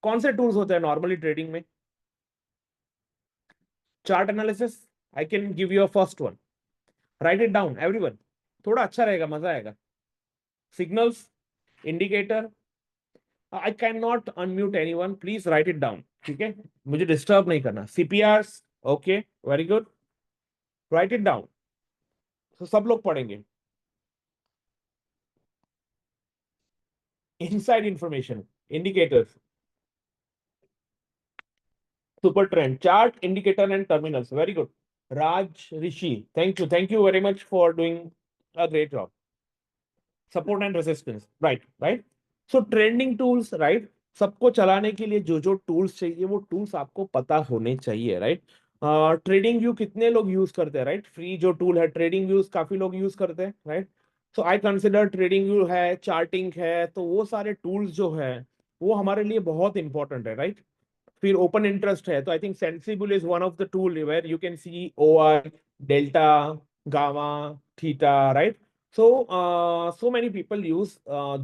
कौन से टूल्स होते हैं नॉर्मली ट्रेडिंग में? Chart analysis, I can give you a first one. Right it down everyone, थोड़ा अच्छा रहेगा, मजा आएगा। Signals, indicator, I can not unmute anyone, please right it down, ठीक है। मुझे डिस्टर्ब नहीं करना। CPR, okay, very good, right it down. तो सब लोग पढ़ेंगे। Inside information, indicators, super trend, chart, indicator and terminals, very good. Raj Rishi, thank you very much for doing a great job. Support and resistance, right right. So trending tools, right, सबको चलाने के लिए जो जो tools चाहिए वो tools आपको पता होने चाहिए, राइट। ट्रेडिंग व्यू कितने लोग यूज करते हैं, राइट? फ्री जो टूल है ट्रेडिंग व्यूज काफी लोग यूज करते हैं, right. So I consider trading view है, चार्टिंग है, तो वो सारे टूल्स जो है वो हमारे लिए बहुत इंपॉर्टेंट है, राइट। फिर ओपन इंटरेस्ट है तो I think sensible is one of the tool where you can see O I, delta, gamma, theta, right. So, so many people use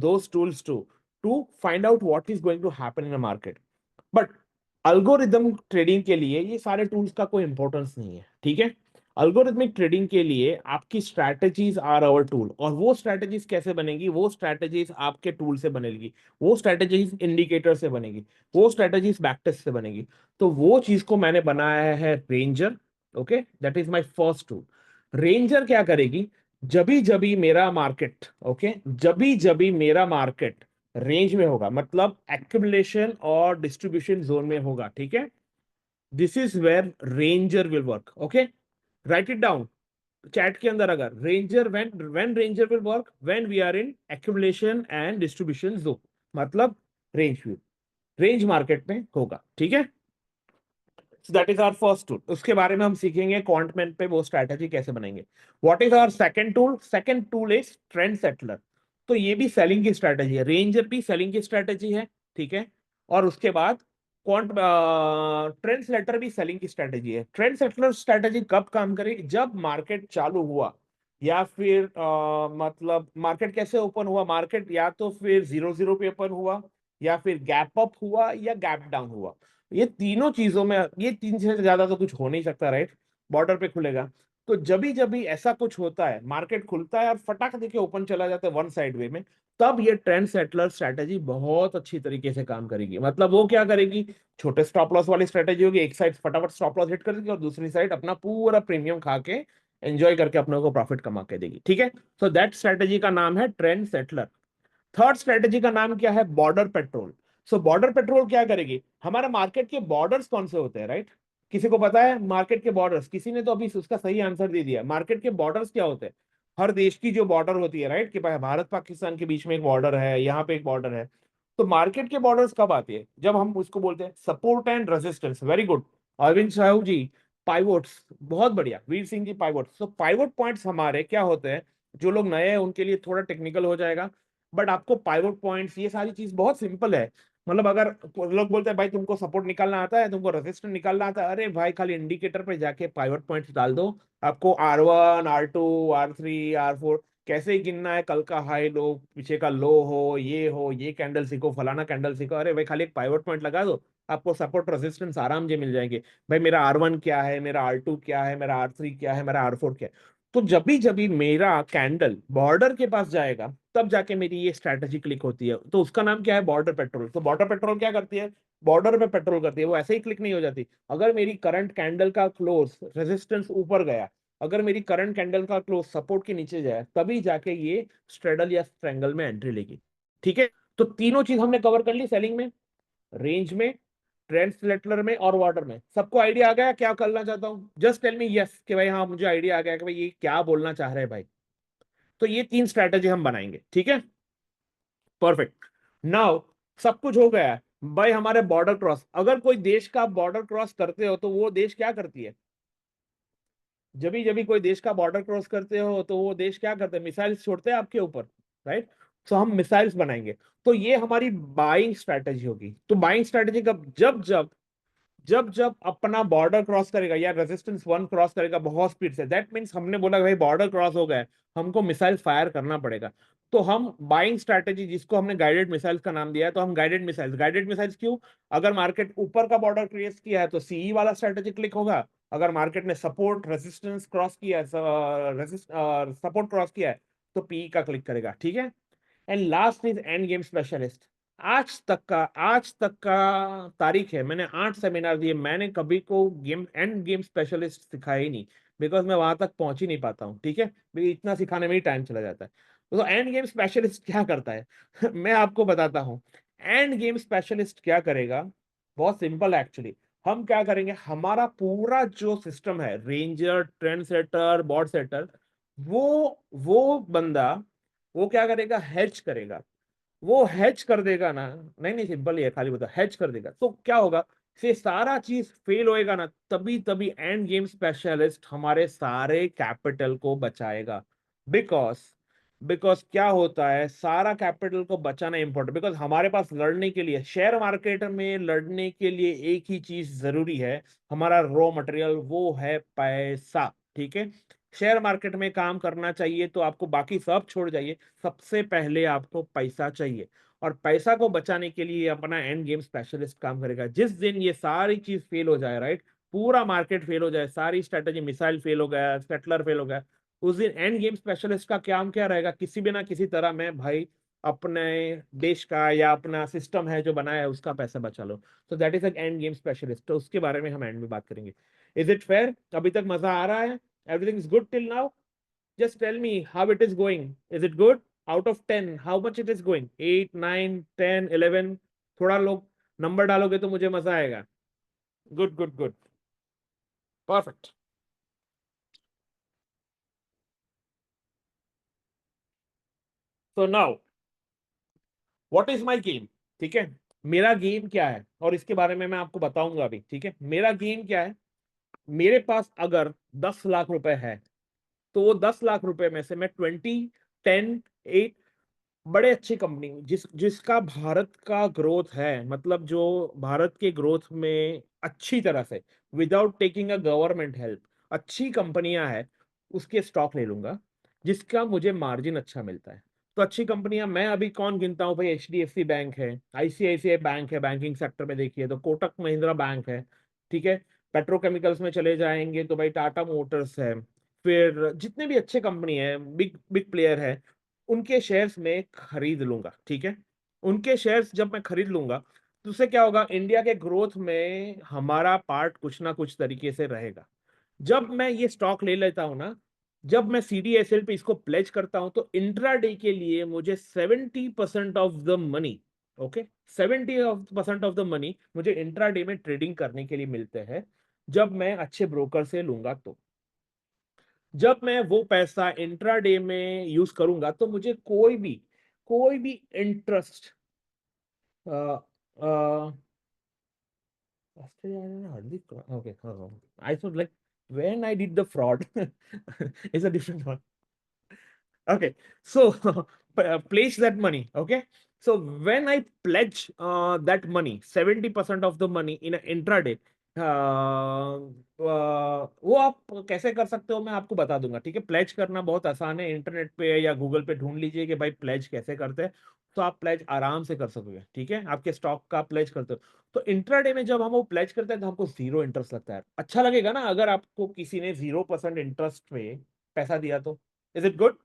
those tools to find out what is going to happen in a market. But algorithm trading के लिए ये सारे tools का कोई importance नहीं है, ठीक है। अल्गोरिथमिक ट्रेडिंग के लिए आपकी स्ट्रैटेजीज आर आवर टूल, और वो स्ट्रैटेजीज कैसे बनेगी? वो स्ट्रैटेजीज आपके टूल से बनेगी, वो स्ट्रैटेजीज इंडिकेटर से बनेगी, वो स्ट्रैटेजीज बैकटेस्ट से बनेगी। तो वो चीज को मैंने बनाया है ranger, okay, that is my first tool. Ranger क्या करेगी? जभी जभी मेरा मार्केट, ओके, जभी जभी मेरा मार्केट रेंज में होगा, मतलब एक्यूमुलेशन और डिस्ट्रीब्यूशन जोन में होगा, ठीक है, this is where ranger will work, okay. Write it down chat के अंदर। अगर ranger, when ranger will work, when we are in accumulation and distribution zone, मतलब रेंज व्यू, रेंज मार्केट में होगा, ठीक है। So that is our first tool. उसके बारे में हम सीखेंगे क्वांटमेंट पे वो स्ट्रैटेजी कैसे बनाएंगे। What is our second tool? Second tool is trend setter. तो ये भी सेलिंग की स्ट्रैटेजी है, रेंजर भी सेलिंग की स्ट्रैटेजी है, ठीक है। और उसके बाद क्वांट ट्रेंड सेटलर भी सेलिंग की स्ट्रैटेजी है। ट्रेंड सेटलर स्ट्रैटेजी कब काम करेगी? जब मार्केट चालू हुआ, या फिर मतलब मार्केट कैसे ओपन हुआ, मार्केट या तो फिर 0-0 पे ओपन हुआ, या फिर गैप अप हुआ, या गैप डाउन हुआ। ये तीनों चीजों में, ये तीन से ज्यादा तो कुछ हो नहीं सकता, राइट। बॉर्डर पे खुलेगा। तो जब भी ऐसा कुछ होता है, मार्केट खुलता है और फटाक देके ओपन चला जाता है वन साइड वे में, तब ये ट्रेंड सेटलर स्ट्रैटेजी बहुत अच्छी तरीके से काम करेगी। मतलब वो क्या करेगी? छोटे स्टॉप लॉस वाली स्ट्रैटेजी होगी, एक साइड फटाफट स्टॉप लॉस हिट कर देगी और दूसरी साइड अपना पूरा प्रीमियम खा के एंजॉय करके अपने को प्रॉफिट कमा के देगी, ठीक है। सो दैट स्ट्रैटेजी का नाम है ट्रेंड सेटलर। थर्ड स्ट्रेटेजी का नाम क्या है? Border patrol. So border patrol क्या करेगी? हमारा मार्केट के बॉर्डर्स कौन से होते हैं, राइट? किसी को पता है मार्केट के बॉर्डर्स? किसी ने तो अभी उसका सही आंसर दे दिया। मार्केट के बॉर्डर्स क्या होते हैं? हर देश की जो बॉर्डर होती है, राइट, कि भारत पाकिस्तान के बीच में एक बॉर्डर है, यहाँ पे एक बॉर्डर है। तो मार्केट के बॉर्डर्स कब आती है? जब हम उसको बोलते हैं support and resistance, very good Arvind Sahu ji. Pivots, बहुत बढ़िया वीर सिंह जी, पाइवोट्स। तो पाइवोट पॉइंट्स हमारे क्या होते हैं? जो लोग नए हैं उनके लिए थोड़ा टेक्निकल हो जाएगा, बट आपको पाइवोट पॉइंट्स, ये सारी चीज बहुत सिंपल है। मतलब अगर लोग बोलते हैं भाई तुमको सपोर्ट निकालना आता है, तुमको रेजिस्टेंस निकालना आता है, अरे भाई खाली इंडिकेटर पे जाके पाइवोट पॉइंट्स डाल दो, आपको R1, R2, R3, R4 कैसे गिनना है, कल का हाई लो, पीछे का लो हो, ये कैंडल सीखो, फलाना कैंडल सीखो, अरे भाई खाली एक पाइवोट पॉइंट लगा दो, आपको सपोर्ट रेजिस्टेंस आराम से मिल जाएंगे। भाई मेरा R1 क्या है, मेरा R2 क्या है, मेरा R3 क्या है, मेरा R4 क्या है। तो जब भी मेरा कैंडल बॉर्डर के पास जाएगा तब जाके मेरी ये स्ट्रैटेजी क्लिक होती है। तो उसका नाम क्या है? Border petrol. तो बॉर्डर पेट्रोल क्या करती है? बॉर्डर पे पेट्रोल करती है, वो ऐसे ही क्लिक नहीं हो जाती। अगर मेरी करंट कैंडल का क्लोज रेजिस्टेंस ऊपर गया, अगर मेरी करंट कैंडल का क्लोज सपोर्ट के नीचे जाए, तभी जाके ये स्ट्रेडल या स्ट्रेंगल में एंट्री लेगी। ठीक है, तो तीनों चीज हमने कवर कर ली सेलिंग में, रेंज में, ट्रांसलेटर में और वाटर में। सबको आइडिया आ गया क्या करना चाहता हूं? जस्ट टेल मी यस कि भाई हाँ मुझे आइडिया आ गया कि भाई ये क्या बोलना चाह रहे हैं भाई। तो ये तीन स्ट्रैटेजी हम बनाएंगे, ठीक है। परफेक्ट। नाउ सब कुछ हो गया है भाई। हमारे बॉर्डर क्रॉस, अगर कोई देश का बॉर्डर क्रॉस करते हो तो वो देश क्या करती है? जब भी कोई देश का बॉर्डर क्रॉस करते हो तो वो देश क्या करते हैं? मिसाइल्स छोड़ते हैं आपके ऊपर, राइट। तो हम मिसाइल्स बनाएंगे। तो ये हमारी बाइंग स्ट्रैटेजी होगी। तो बाइंग स्ट्रैटेजी कब? जब अपना बॉर्डर क्रॉस करेगा या रेजिस्टेंस वन क्रॉस करेगा बहुत स्पीड से, दैट मींस हमने बोला भाई बॉर्डर क्रॉस हो गया है, हमको मिसाइल फायर करना पड़ेगा। तो हम बाइंग स्ट्रैटेजी, जिसको हमने गाइडेड मिसाइल्स का नाम दिया है, तो हम गाइडेड मिसाइल्स क्यों? अगर मार्केट ऊपर का बॉर्डर क्रिएट किया है तो सीई वाला स्ट्रैटेजी क्लिक होगा। अगर मार्केट ने सपोर्ट रेजिस्टेंस क्रॉस किया है, सपोर्ट क्रॉस किया है, तो पीई का क्लिक करेगा, ठीक है। And last is end game specialist. आज तक का तारीख है, मैंने 8 सेमिनार दिए, मैंने कभी को एंड गेम स्पेशलिस्ट सिखाया ही नहीं। बिकॉज मैं वहां तक पहुंच ही नहीं पाता हूँ, ठीक है, क्योंकि इतना सिखाने में ही टाइम चला जाता है। तो एंड गेम स्पेशलिस्ट क्या करता है? मैं आपको बताता हूँ। एंड गेम स्पेशलिस्ट क्या करेगा? बहुत सिंपल एक्चुअली। हम क्या करेंगे, हमारा पूरा जो सिस्टम है, ranger, trend setter, board setter, वो बंदा, वो क्या करेगा? हेज करेगा। वो हैच कर देगा ना। नहीं नहीं, सिंपल ही है, खाली बता, हैच कर देगा तो क्या होगा? फिर सारा चीज फेल होएगा ना, तभी तभी एंड गेम स्पेशलिस्ट हमारे सारे कैपिटल को बचाएगा। बिकॉज बिकॉज क्या होता है, सारा कैपिटल को बचाना इंपॉर्टेंट। बिकॉज हमारे पास लड़ने के लिए, शेयर मार्केट में लड़ने के लिए एक ही चीज जरूरी है, हमारा रॉ मटेरियल, वो है पैसा, ठीक है। शेयर मार्केट में काम करना चाहिए तो आपको बाकी सब छोड़ जाइए, सबसे पहले आपको पैसा चाहिए। और पैसा को बचाने के लिए अपना एंड गेम स्पेशलिस्ट काम करेगा। जिस दिन ये सारी चीज फेल हो जाए, राइट, पूरा मार्केट फेल हो जाए, सारी स्ट्रेटेजी, मिसाइल फेल हो गया, सेटलर फेल हो गया, उस दिन एंड गेम स्पेशलिस्ट का काम क्या रहेगा? किसी भी ना किसी तरह में भाई अपने देश का या अपना सिस्टम है जो बनाया है उसका पैसा बचा लो। तो that is end game specialist. तो उसके बारे में हम एंड में बात करेंगे। Is it fair? अभी तक मजा आ रहा है? Everything is good till now? Just tell me how it is going. Is it good? Out of 10, how much it is going? 8, 9, 10, 11? थोड़ा लोग नंबर डालोगे तो मुझे मजा आएगा। Good good good, perfect. So now what is my game? ठीक है, मेरा गेम क्या है और इसके बारे में मैं आपको बताऊंगा अभी, ठीक है। मेरा गेम क्या है? मेरे पास अगर 10 लाख रुपए है, तो वो 10 लाख रुपए में से मैं 20, 10, 8 बड़े अच्छी कंपनी, जिसका भारत का ग्रोथ है, मतलब जो भारत के ग्रोथ में अच्छी तरह से, without taking a government help, अच्छी कंपनियां हैं, उसके स्टॉक ले लूंगा, जिसका मुझे मार्जिन अच्छा मिलता है। तो अच्छी कंपनियां मैं अभी कौन गिनता हूँ भाई? एचडीएफसी बैंक है, आईसीआईसीआई बैंक है, बैंकिंग सेक्टर में देखिए तो कोटक महिंद्रा बैंक है, ठीक है। पेट्रोकेमिकल्स में चले जाएंगे तो भाई टाटा मोटर्स है। फिर जितने भी अच्छे कंपनी है, बिग बिग प्लेयर है, उनके शेयर्स में खरीद लूंगा, ठीक है। उनके शेयर्स जब मैं खरीद लूंगा तो उससे क्या होगा? इंडिया के ग्रोथ में हमारा पार्ट कुछ ना कुछ तरीके से रहेगा। जब मैं ये स्टॉक ले लेता हूं ना, जब मैं सीडीएसएल पे इसको प्लेज करता हूं, तो इंट्राडे के लिए मुझे 70% of the money, okay, 70% of the money मुझे इंट्राडे में ट्रेडिंग करने के लिए मिलते हैं, जब मैं अच्छे ब्रोकर से लूंगा। तो जब मैं वो पैसा इंट्राडे में यूज करूंगा तो मुझे कोई भी interest, okay, I thought like when I did the fraud is a different one. Okay, so place that money. Okay, so when I pledge that money, 70% of the money in an intraday, वो आप कैसे कर सकते हो मैं आपको बता दूंगा, ठीक है। प्लेज करना बहुत आसान है, इंटरनेट पे या गूगल पे ढूंढ लीजिए कि भाई प्लेज कैसे करते हैं, तो आप प्लेज आराम से कर सकोगे, ठीक है। आपके स्टॉक का प्लेज करते हो तो इंट्राडे में जब हम वो प्लेज करते हैं तो हमको जीरो इंटरेस्ट लगता है। अच्छा लगेगा ना अगर आपको किसी ने 0% इंटरेस्ट पे पैसा दिया तो इज इट गुड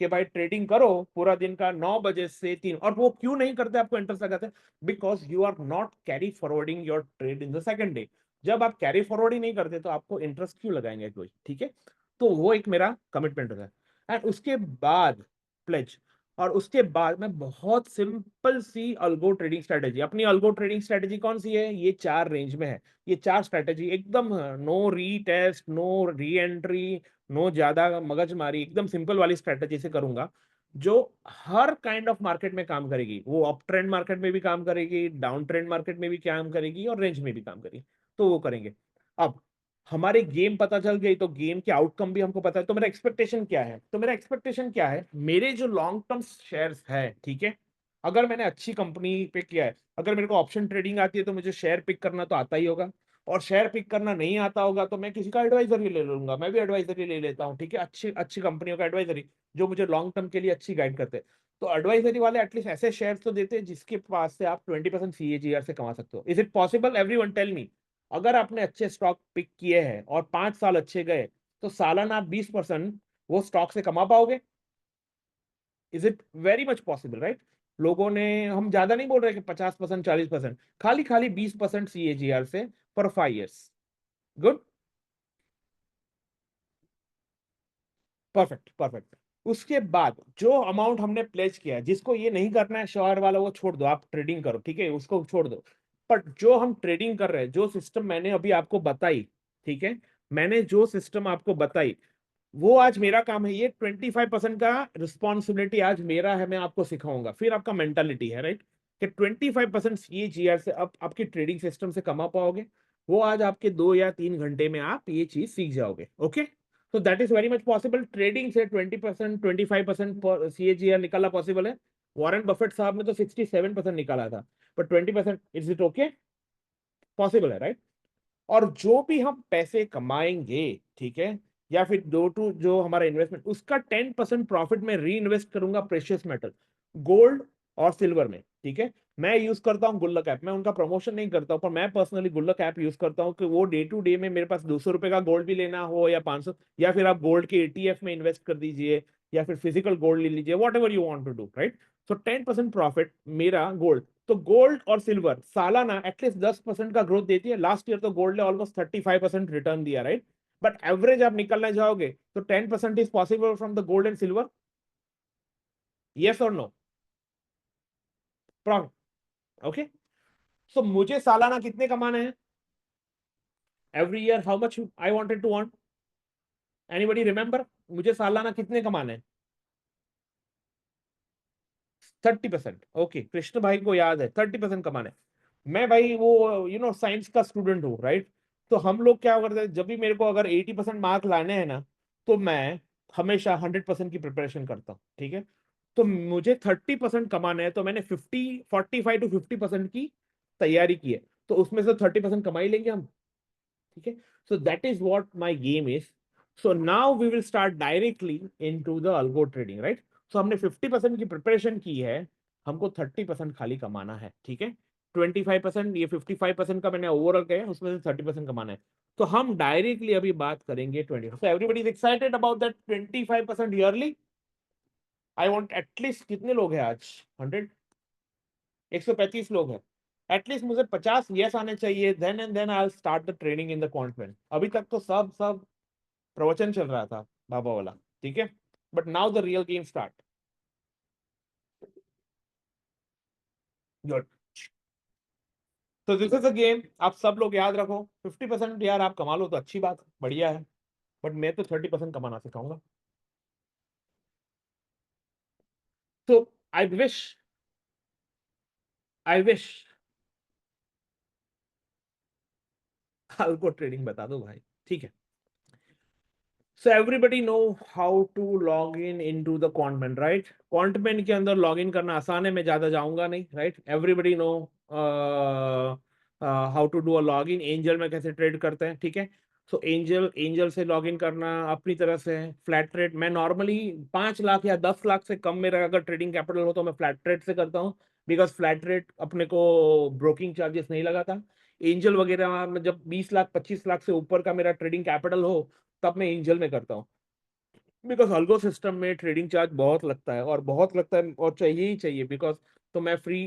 कि भाई ट्रेडिंग करो पूरा दिन का 9 बजे से 3? और वो क्यों नहीं करते, आपको इंटरेस्ट लगाते? Because you are not carry forwarding your trade in the second day. जब आप कैरी फॉरवर्ड ही नहीं करते तो आपको इंटरेस्ट क्यों लगाएंगे कोई? ठीक है, तो वो एक मेरा कमिटमेंट होता है। एंड उसके बाद प्लेज, और उसके बाद मैं बहुत सिंपल सी अल्गो ट्रेडिंग स्ट्रेटेजी, अपनी अल्गो ट्रेडिंग स्ट्रेटेजी कौन सी है? ये 4 रेंज में है। ये 4 स्ट्रेटेजी एकदम no retest, no re entry, no ज्यादा मगजमारी, एकदम सिंपल वाली स्ट्रेटेजी से करूंगा, जो हर काइंड ऑफ मार्केट में काम करेगी। वो अप ट्रेंड मार्केट में भी काम करेगी, डाउन ट्रेंड मार्केट में भी काम करेगी, और रेंज में भी काम करेगी। तो वो करेंगे। अब हमारे गेम पता चल गई, तो गेम के आउटकम भी हमको पता है। तो मेरा एक्सपेक्टेशन क्या है? तो मेरा एक्सपेक्टेशन क्या है, मेरे जो लॉन्ग टर्म शेयर्स है, ठीक है, अगर मैंने अच्छी कंपनी पे किया है, अगर मेरे को ऑप्शन ट्रेडिंग आती है, तो मुझे शेयर पिक करना तो आता ही होगा। और शेयर पिक करना नहीं आता होगा तो मैं किसी का एडवाइजरी ले लूंगा। मैं भी एडवाइजरी ले लेता हूँ, ठीक है, अच्छी अच्छी कंपनियों का एडवाइजरी, जो मुझे लॉन्ग टर्म के लिए अच्छी गाइड करते हैं। तो एडवाइजरी वाले एटलीस्ट ऐसे शेयर तो देते हैं जिसके पास से आप 20% CAGR से कमा सकते हो। Is it possible? Everyone tell me. अगर आपने अच्छे स्टॉक पिक किए हैं और 5 साल अच्छे गए, तो सालाना आप 20% वो स्टॉक से कमा पाओगे? Is it very much possible, right? लोगों ने, हम ज्यादा नहीं बोल रहे कि 50%, 40%, खाली खाली 20% CAGR से for 5 years। Good, perfect, perfect. उसके बाद जो अमाउंट हमने प्लेज किया है, जिसको ये नहीं करना है शॉर वाला, वो छोड़ दो, आप ट्रेडिंग करो, ठीक है, उसको छोड़ दो। बट जो हम ट्रेडिंग कर रहे हैं, जो सिस्टम मैंने अभी आपको बताई, ठीक है, मैंने जो सिस्टम आपको बताई, वो आज मेरा काम है। ये 25% का रिस्पॉन्सिबिलिटी आज मेरा है, मैं आपको सिखाऊंगा। फिर आपका मेंटालिटी है, राइट, कि 25% CAGR से आप आपकी ट्रेडिंग सिस्टम से कमा पाओगे। वो आज आपके 2 या 3 घंटे में आप ये चीज सीख जाओगे। ओके, तो that is very much possible. Trading से 20%, 25% CAGR निकालना पॉसिबल है। वॉरेन बफेट साहब ने तो 67% निकाला था। But 20%, is it okay? Possible है, राइट? और जो भी हम पैसे कमाएंगे, ठीक है, या फिर दो टू जो हमारा इन्वेस्टमेंट, उसका 10% प्रॉफिट में री इन्वेस्ट करूंगा प्रेशियस मेटल, गोल्ड और सिल्वर में, ठीक है। मैं यूज करता हूँ गुल्लक ऐप, मैं उनका प्रमोशन नहीं करता हूँ, पर मैं पर्सनली गुल्लक ऐप यूज करता हूँ कि वो डे टू डे में मेरे पास 200 रुपए का गोल्ड भी लेना हो या 500, या फिर आप गोल्ड के ETF में इन्वेस्ट कर दीजिए, या फिर फिजिकल गोल्ड ले लीजिए, whatever you want to do, right. So 10% profit मेरा गोल्ड। तो गोल्ड और सिल्वर सालाना एटलीस्ट 10% का ग्रोथ देती है। लास्ट ईयर तो गोल्ड ने ऑलमोस्ट 35% रिटर्न दिया, राइट। बट एवरेज आप निकलना जाओगे तो 10% is possible from the gold and silver, yes और नो? Profit, okay. सो मुझे सालाना कितने कमाने हैं? Every year how much I wanted to earn? Anybody remember? मुझे सालाना कितने कमाने हैं? 30%। ओके, कृष्ण भाई को याद है 30% कमाने। मैं भाई वो साइंस का स्टूडेंट हूँ, राइट। तो हम लोग क्या करते हैं, जब भी मेरे को अगर 80% मार्क लाने हैं ना, तो मैं हमेशा 100% की प्रिपरेशन करता हूँ, ठीक है। तो मुझे 30% कमाना है, तो मैंने 45 to 50% की तैयारी की है। तो उसमें से 30% कमा ही लेंगे हम, ठीक है। So that is what my game is. So now we will start directly into the algo trading, right. So हमने 50% की प्रिपरेशन की है, हमको 30% खाली कमाना है, ठीक है। 25%, ये 55% का मैंने ओवरऑल किया, उसमें से 30% कमाना है। तो हम डायरेक्टली अभी बात करेंगे 20। So everybody is excited about that 25% yearly. I want at least, कितने लोग हैं आज? 100, 135 लोग हैं। एटलीस्ट मुझे 50 यस आने चाहिए, then and then I start the training in the quant. अभी तक तो सब प्रवचन चल रहा था बाबा वाला, ठीक है। But now the real game start. Good. तो दिस इज अ गेम, आप सब लोग याद रखो। 50% यार आप कमा लो तो अच्छी बात, बढ़िया है। बट मैं तो 30% कमाना सिखाऊंगा। तो आई विश आपको ट्रेडिंग बता दो भाई, ठीक है। So everybody know how to log in into the Quantman, right? Quantman के अंदर लॉग इन करना आसान है, मैं ज्यादा जाऊंगा नहीं, right. Everybody know how to do a log in. Angel में कैसे ट्रेड करते हैं, ठीक है। सो एंजल से लॉग इन करना अपनी तरह से फ्लैट ट्रेड। मैं नॉर्मली 5 लाख या 10 लाख से कम मेरा अगर ट्रेडिंग कैपिटल हो तो मैं फ्लैट ट्रेड से करता हूँ, बिकॉज फ्लैट ट्रेड अपने को ब्रोकिंग चार्जेस नहीं लगाता। एंजल वगैरह में जब 20 लाख 25 लाख से ऊपर का मेरा ट्रेडिंग कैपिटल हो, तब मैं एंजल में करता हूँ। बिकॉज अल्गो सिस्टम में ट्रेडिंग चार्ज बहुत लगता है, और बहुत लगता है, और चाहिए ही चाहिए, बिकॉज तो मैं फ्री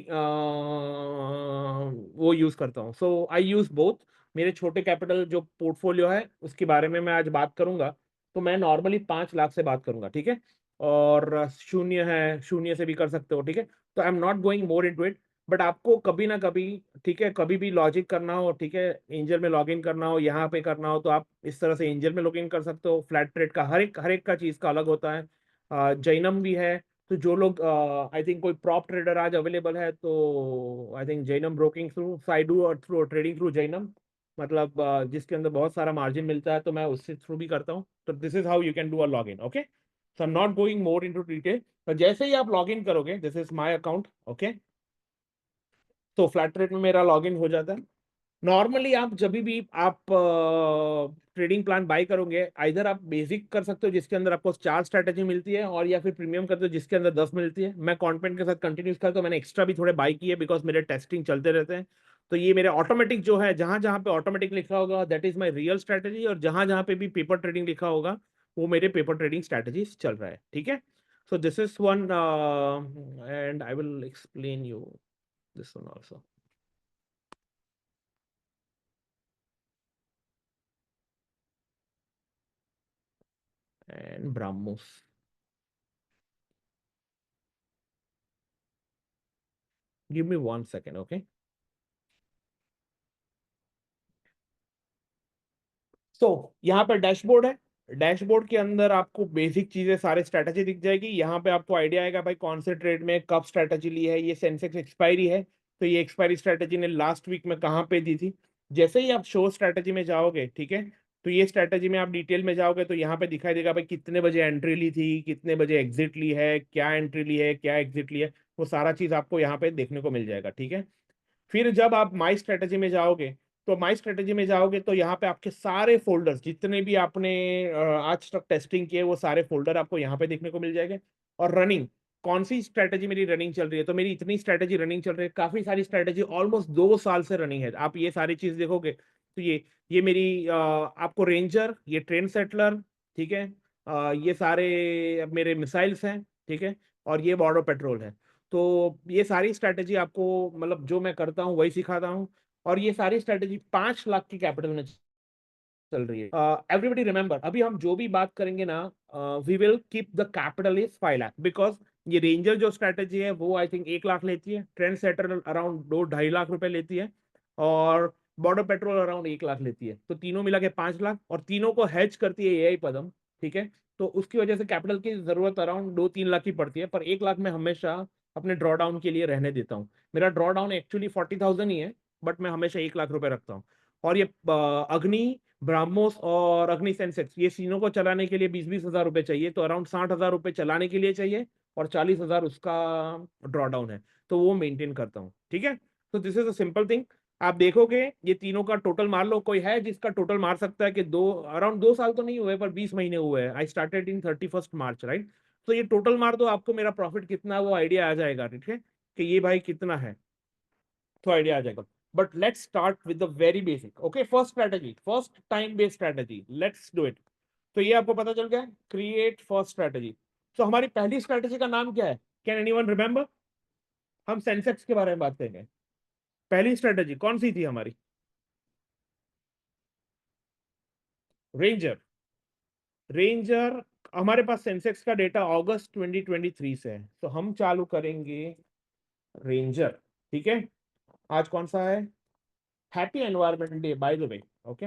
वो यूज करता हूँ। सो आई यूज बोथ। मेरे छोटे कैपिटल जो पोर्टफोलियो है उसके बारे में मैं आज बात करूंगा। तो मैं नॉर्मली 5 लाख से बात करूंगा, ठीक है। और शून्य है, शून्य से भी कर सकते हो, ठीक है। तो I am not going more into it. But आपको कभी ना कभी, ठीक है, कभी भी लॉजिक करना हो, ठीक है, एंजल में लॉग इन करना हो, यहाँ पे करना हो, तो आप इस तरह से एंजल में लॉग इन कर सकते हो। फ्लैट ट्रेड का हर एक का चीज का अलग होता है। जैनम भी है। तो जो लोग, आई थिंक कोई प्रॉप ट्रेडर आज अवेलेबल है, तो I think Jainam broking through, I do through trading through Jainam. मतलब जिसके अंदर बहुत सारा मार्जिन मिलता है, तो मैं उससे थ्रू भी करता हूँ। तो this is how you can do a log in, okay. So I am not going more into detail. तो जैसे ही आप लॉग इन करोगे, this is my account, okay. तो फ्लैट रेट में मेरा लॉगिन हो जाता है। नॉर्मली आप जब भी आप ट्रेडिंग प्लान बाय करोगे, इधर आप बेसिक कर सकते हो जिसके अंदर आपको 4 स्ट्रैटेजी मिलती है, और या फिर प्रीमियम करते हो जिसके अंदर 10 मिलती है। मैं कॉन्फिडेंट के साथ कंटिन्यूस करता हूँ, मैंने एक्स्ट्रा भी थोड़े बाय किए बिकॉज मेरे टेस्टिंग चलते रहते हैं। तो ये मेरे ऑटोमेटिक जो है, जहां जहां पे ऑटोमेटिक लिखा होगा that is my real strategy, और जहां जहां पे भी पेपर ट्रेडिंग लिखा होगा वो मेरे पेपर ट्रेडिंग स्ट्रैटेजीज चल रहा है, ठीक है। So this is one, and I will explain you this one also. And Brahmos. Give me 1 second, okay? यहाँ पे डैशबोर्ड है। डैशबोर्ड के अंदर आपको बेसिक चीजें, सारे स्ट्रैटेजी दिख जाएगी। यहाँ पे आपको आइडिया आएगा भाई कौन से ट्रेड में कब स्ट्रैटेजी ली है। ये सेंसेक्स एक्सपायरी है, तो ये एक्सपायरी स्ट्रैटेजी ने लास्ट वीक में कहाँ पे दी थी। जैसे ही आप शो स्ट्रैटेजी में जाओगे, ठीक है, तो ये स्ट्रैटेजी में आप डिटेल में जाओगे तो यहाँ पे दिखाई देगा भाई कितने बजे एंट्री ली थी, कितने बजे एग्जिट ली है, क्या एंट्री ली है, क्या एग्जिट ली है। वो सारा चीज आपको यहाँ पे देखने को मिल जाएगा, ठीक है। फिर जब आप माई स्ट्रेटेजी में जाओगे, तो माई स्ट्रेटेजी में जाओगे तो यहाँ पे आपके सारे फोल्डर्स जितने भी आपने आज तक टेस्टिंग किए, वो सारे फोल्डर आपको यहाँ पे देखने को मिल जाएंगे। और रनिंग, कौन सी स्ट्रेटेजी मेरी रनिंग चल रही है, तो मेरी इतनी स्ट्रेटेजी रनिंग चल रही है, काफी सारी स्ट्रेटेजी ऑलमोस्ट 2 साल से रनिंग है। आप ये सारी चीज देखोगे तो ये मेरी आपको रेंजर, ये ट्रेंड सेटलर, ठीक है, ये सारे अब मेरे मिसाइल्स हैं, ठीक है, और ये बॉर्डर पेट्रोल है। तो ये सारी स्ट्रैटेजी आपको, मतलब जो मैं करता हूँ वही सिखाता हूँ। और ये सारी स्ट्रैटेजी 5 लाख की कैपिटल में चल रही है। एवरीबडी रिमेंबर, अभी हम जो भी बात करेंगे ना, we will keep the capital is 5 lakh, because ये रेंजर जो स्ट्रैटेजी है वो आई थिंक 1 लाख लेती है, ट्रेंड सेटर अराउंड 2-2.5 लाख रुपए लेती है, और बॉर्डर पेट्रोल अराउंड 1 लाख लेती है। तो तीनों मिला के 5 लाख, और तीनों को हैच करती है एआई पदम, ठीक है। तो उसकी वजह से कैपिटल की जरूरत अराउंड 2-3 लाख की पड़ती है, पर 1 लाख में हमेशा अपने ड्रॉ डाउन के लिए रहने देता हूँ। मेरा ड्रॉ डाउन एक्चुअली 40,000 ही है, बट मैं हमेशा 1 लाख रुपए रखता हूँ। और ये अग्नि, ब्राह्मोस और अग्नि सेंसेक्स, ये तीनों को चलाने के लिए 20-20 हजार रुपए चाहिए, तो अराउंड 60 हजार रुपए चलाने के लिए चाहिए, और 40 हजार उसका ड्रॉ डाउन है। तो वो मेंटेन करता हूँ, ठीक है। तो this is a simple thing. आप देखोगे ये तीनों का टोटल मार लो, कोई है जिसका टोटल मार सकता है कि अराउंड 2 साल तो नहीं हुए पर 20 महीने हुए हैं। I started in 31 March, right. तो ये टोटल मार दो, आपको मेरा प्रॉफिट कितना है वो आइडिया आ जाएगा, ठीक है, कि ये भाई कितना है, तो आइडिया आ जाएगा। But let's start with the very basic, okay. First strategy, first time based strategy, let's do it. तो ये आपको पता चल गया, क्रिएट फर्स्ट स्ट्रैटेजी। तो हमारी पहली स्ट्रैटेजी का नाम क्या है, कैन एनीवन रिमेंबर। हम सेंसेक्स के बारे में बात करेंगे। पहली स्ट्रैटेजी कौन सी थी हमारी, रेंजर। रेंजर, हमारे पास सेंसेक्स का डेटा अगस्त 2023 से है, तो हम चालू करेंगे रेंजर, ठीक है। आज कौन सा है, happy environment day by the way, okay.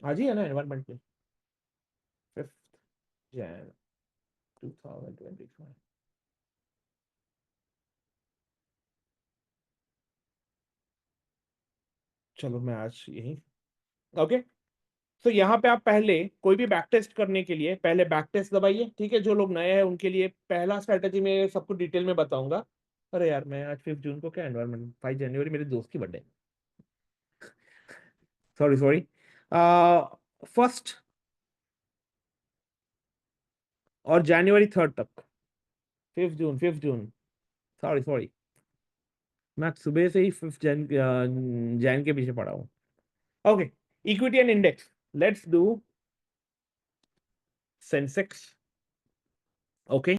आज ही है ना एनवायरमेंट डे, 5 जनवरी 2025। चलो मैं आज यही, ओके। तो यहाँ पे आप पहले कोई भी बैक टेस्ट करने के लिए पहले बैक टेस्ट दबाइए, ठीक है। जो लोग नए हैं उनके लिए पहला स्ट्रैटेजी में सबको डिटेल में बताऊंगा। अरे यार, मैं आज 5 जून को क्या एनवायरमेंट, 5 जनवरी मेरे दोस्त की बर्थडे, सॉरी सॉरी। फर्स्ट और जनवरी 3 तक, 5 जून, 5 जून, सॉरी सॉरी। मैं आज सुबह से ही 5 जैन के पीछे पड़ा हूँ, okay. Equity and index, let's do Sensex. Okay.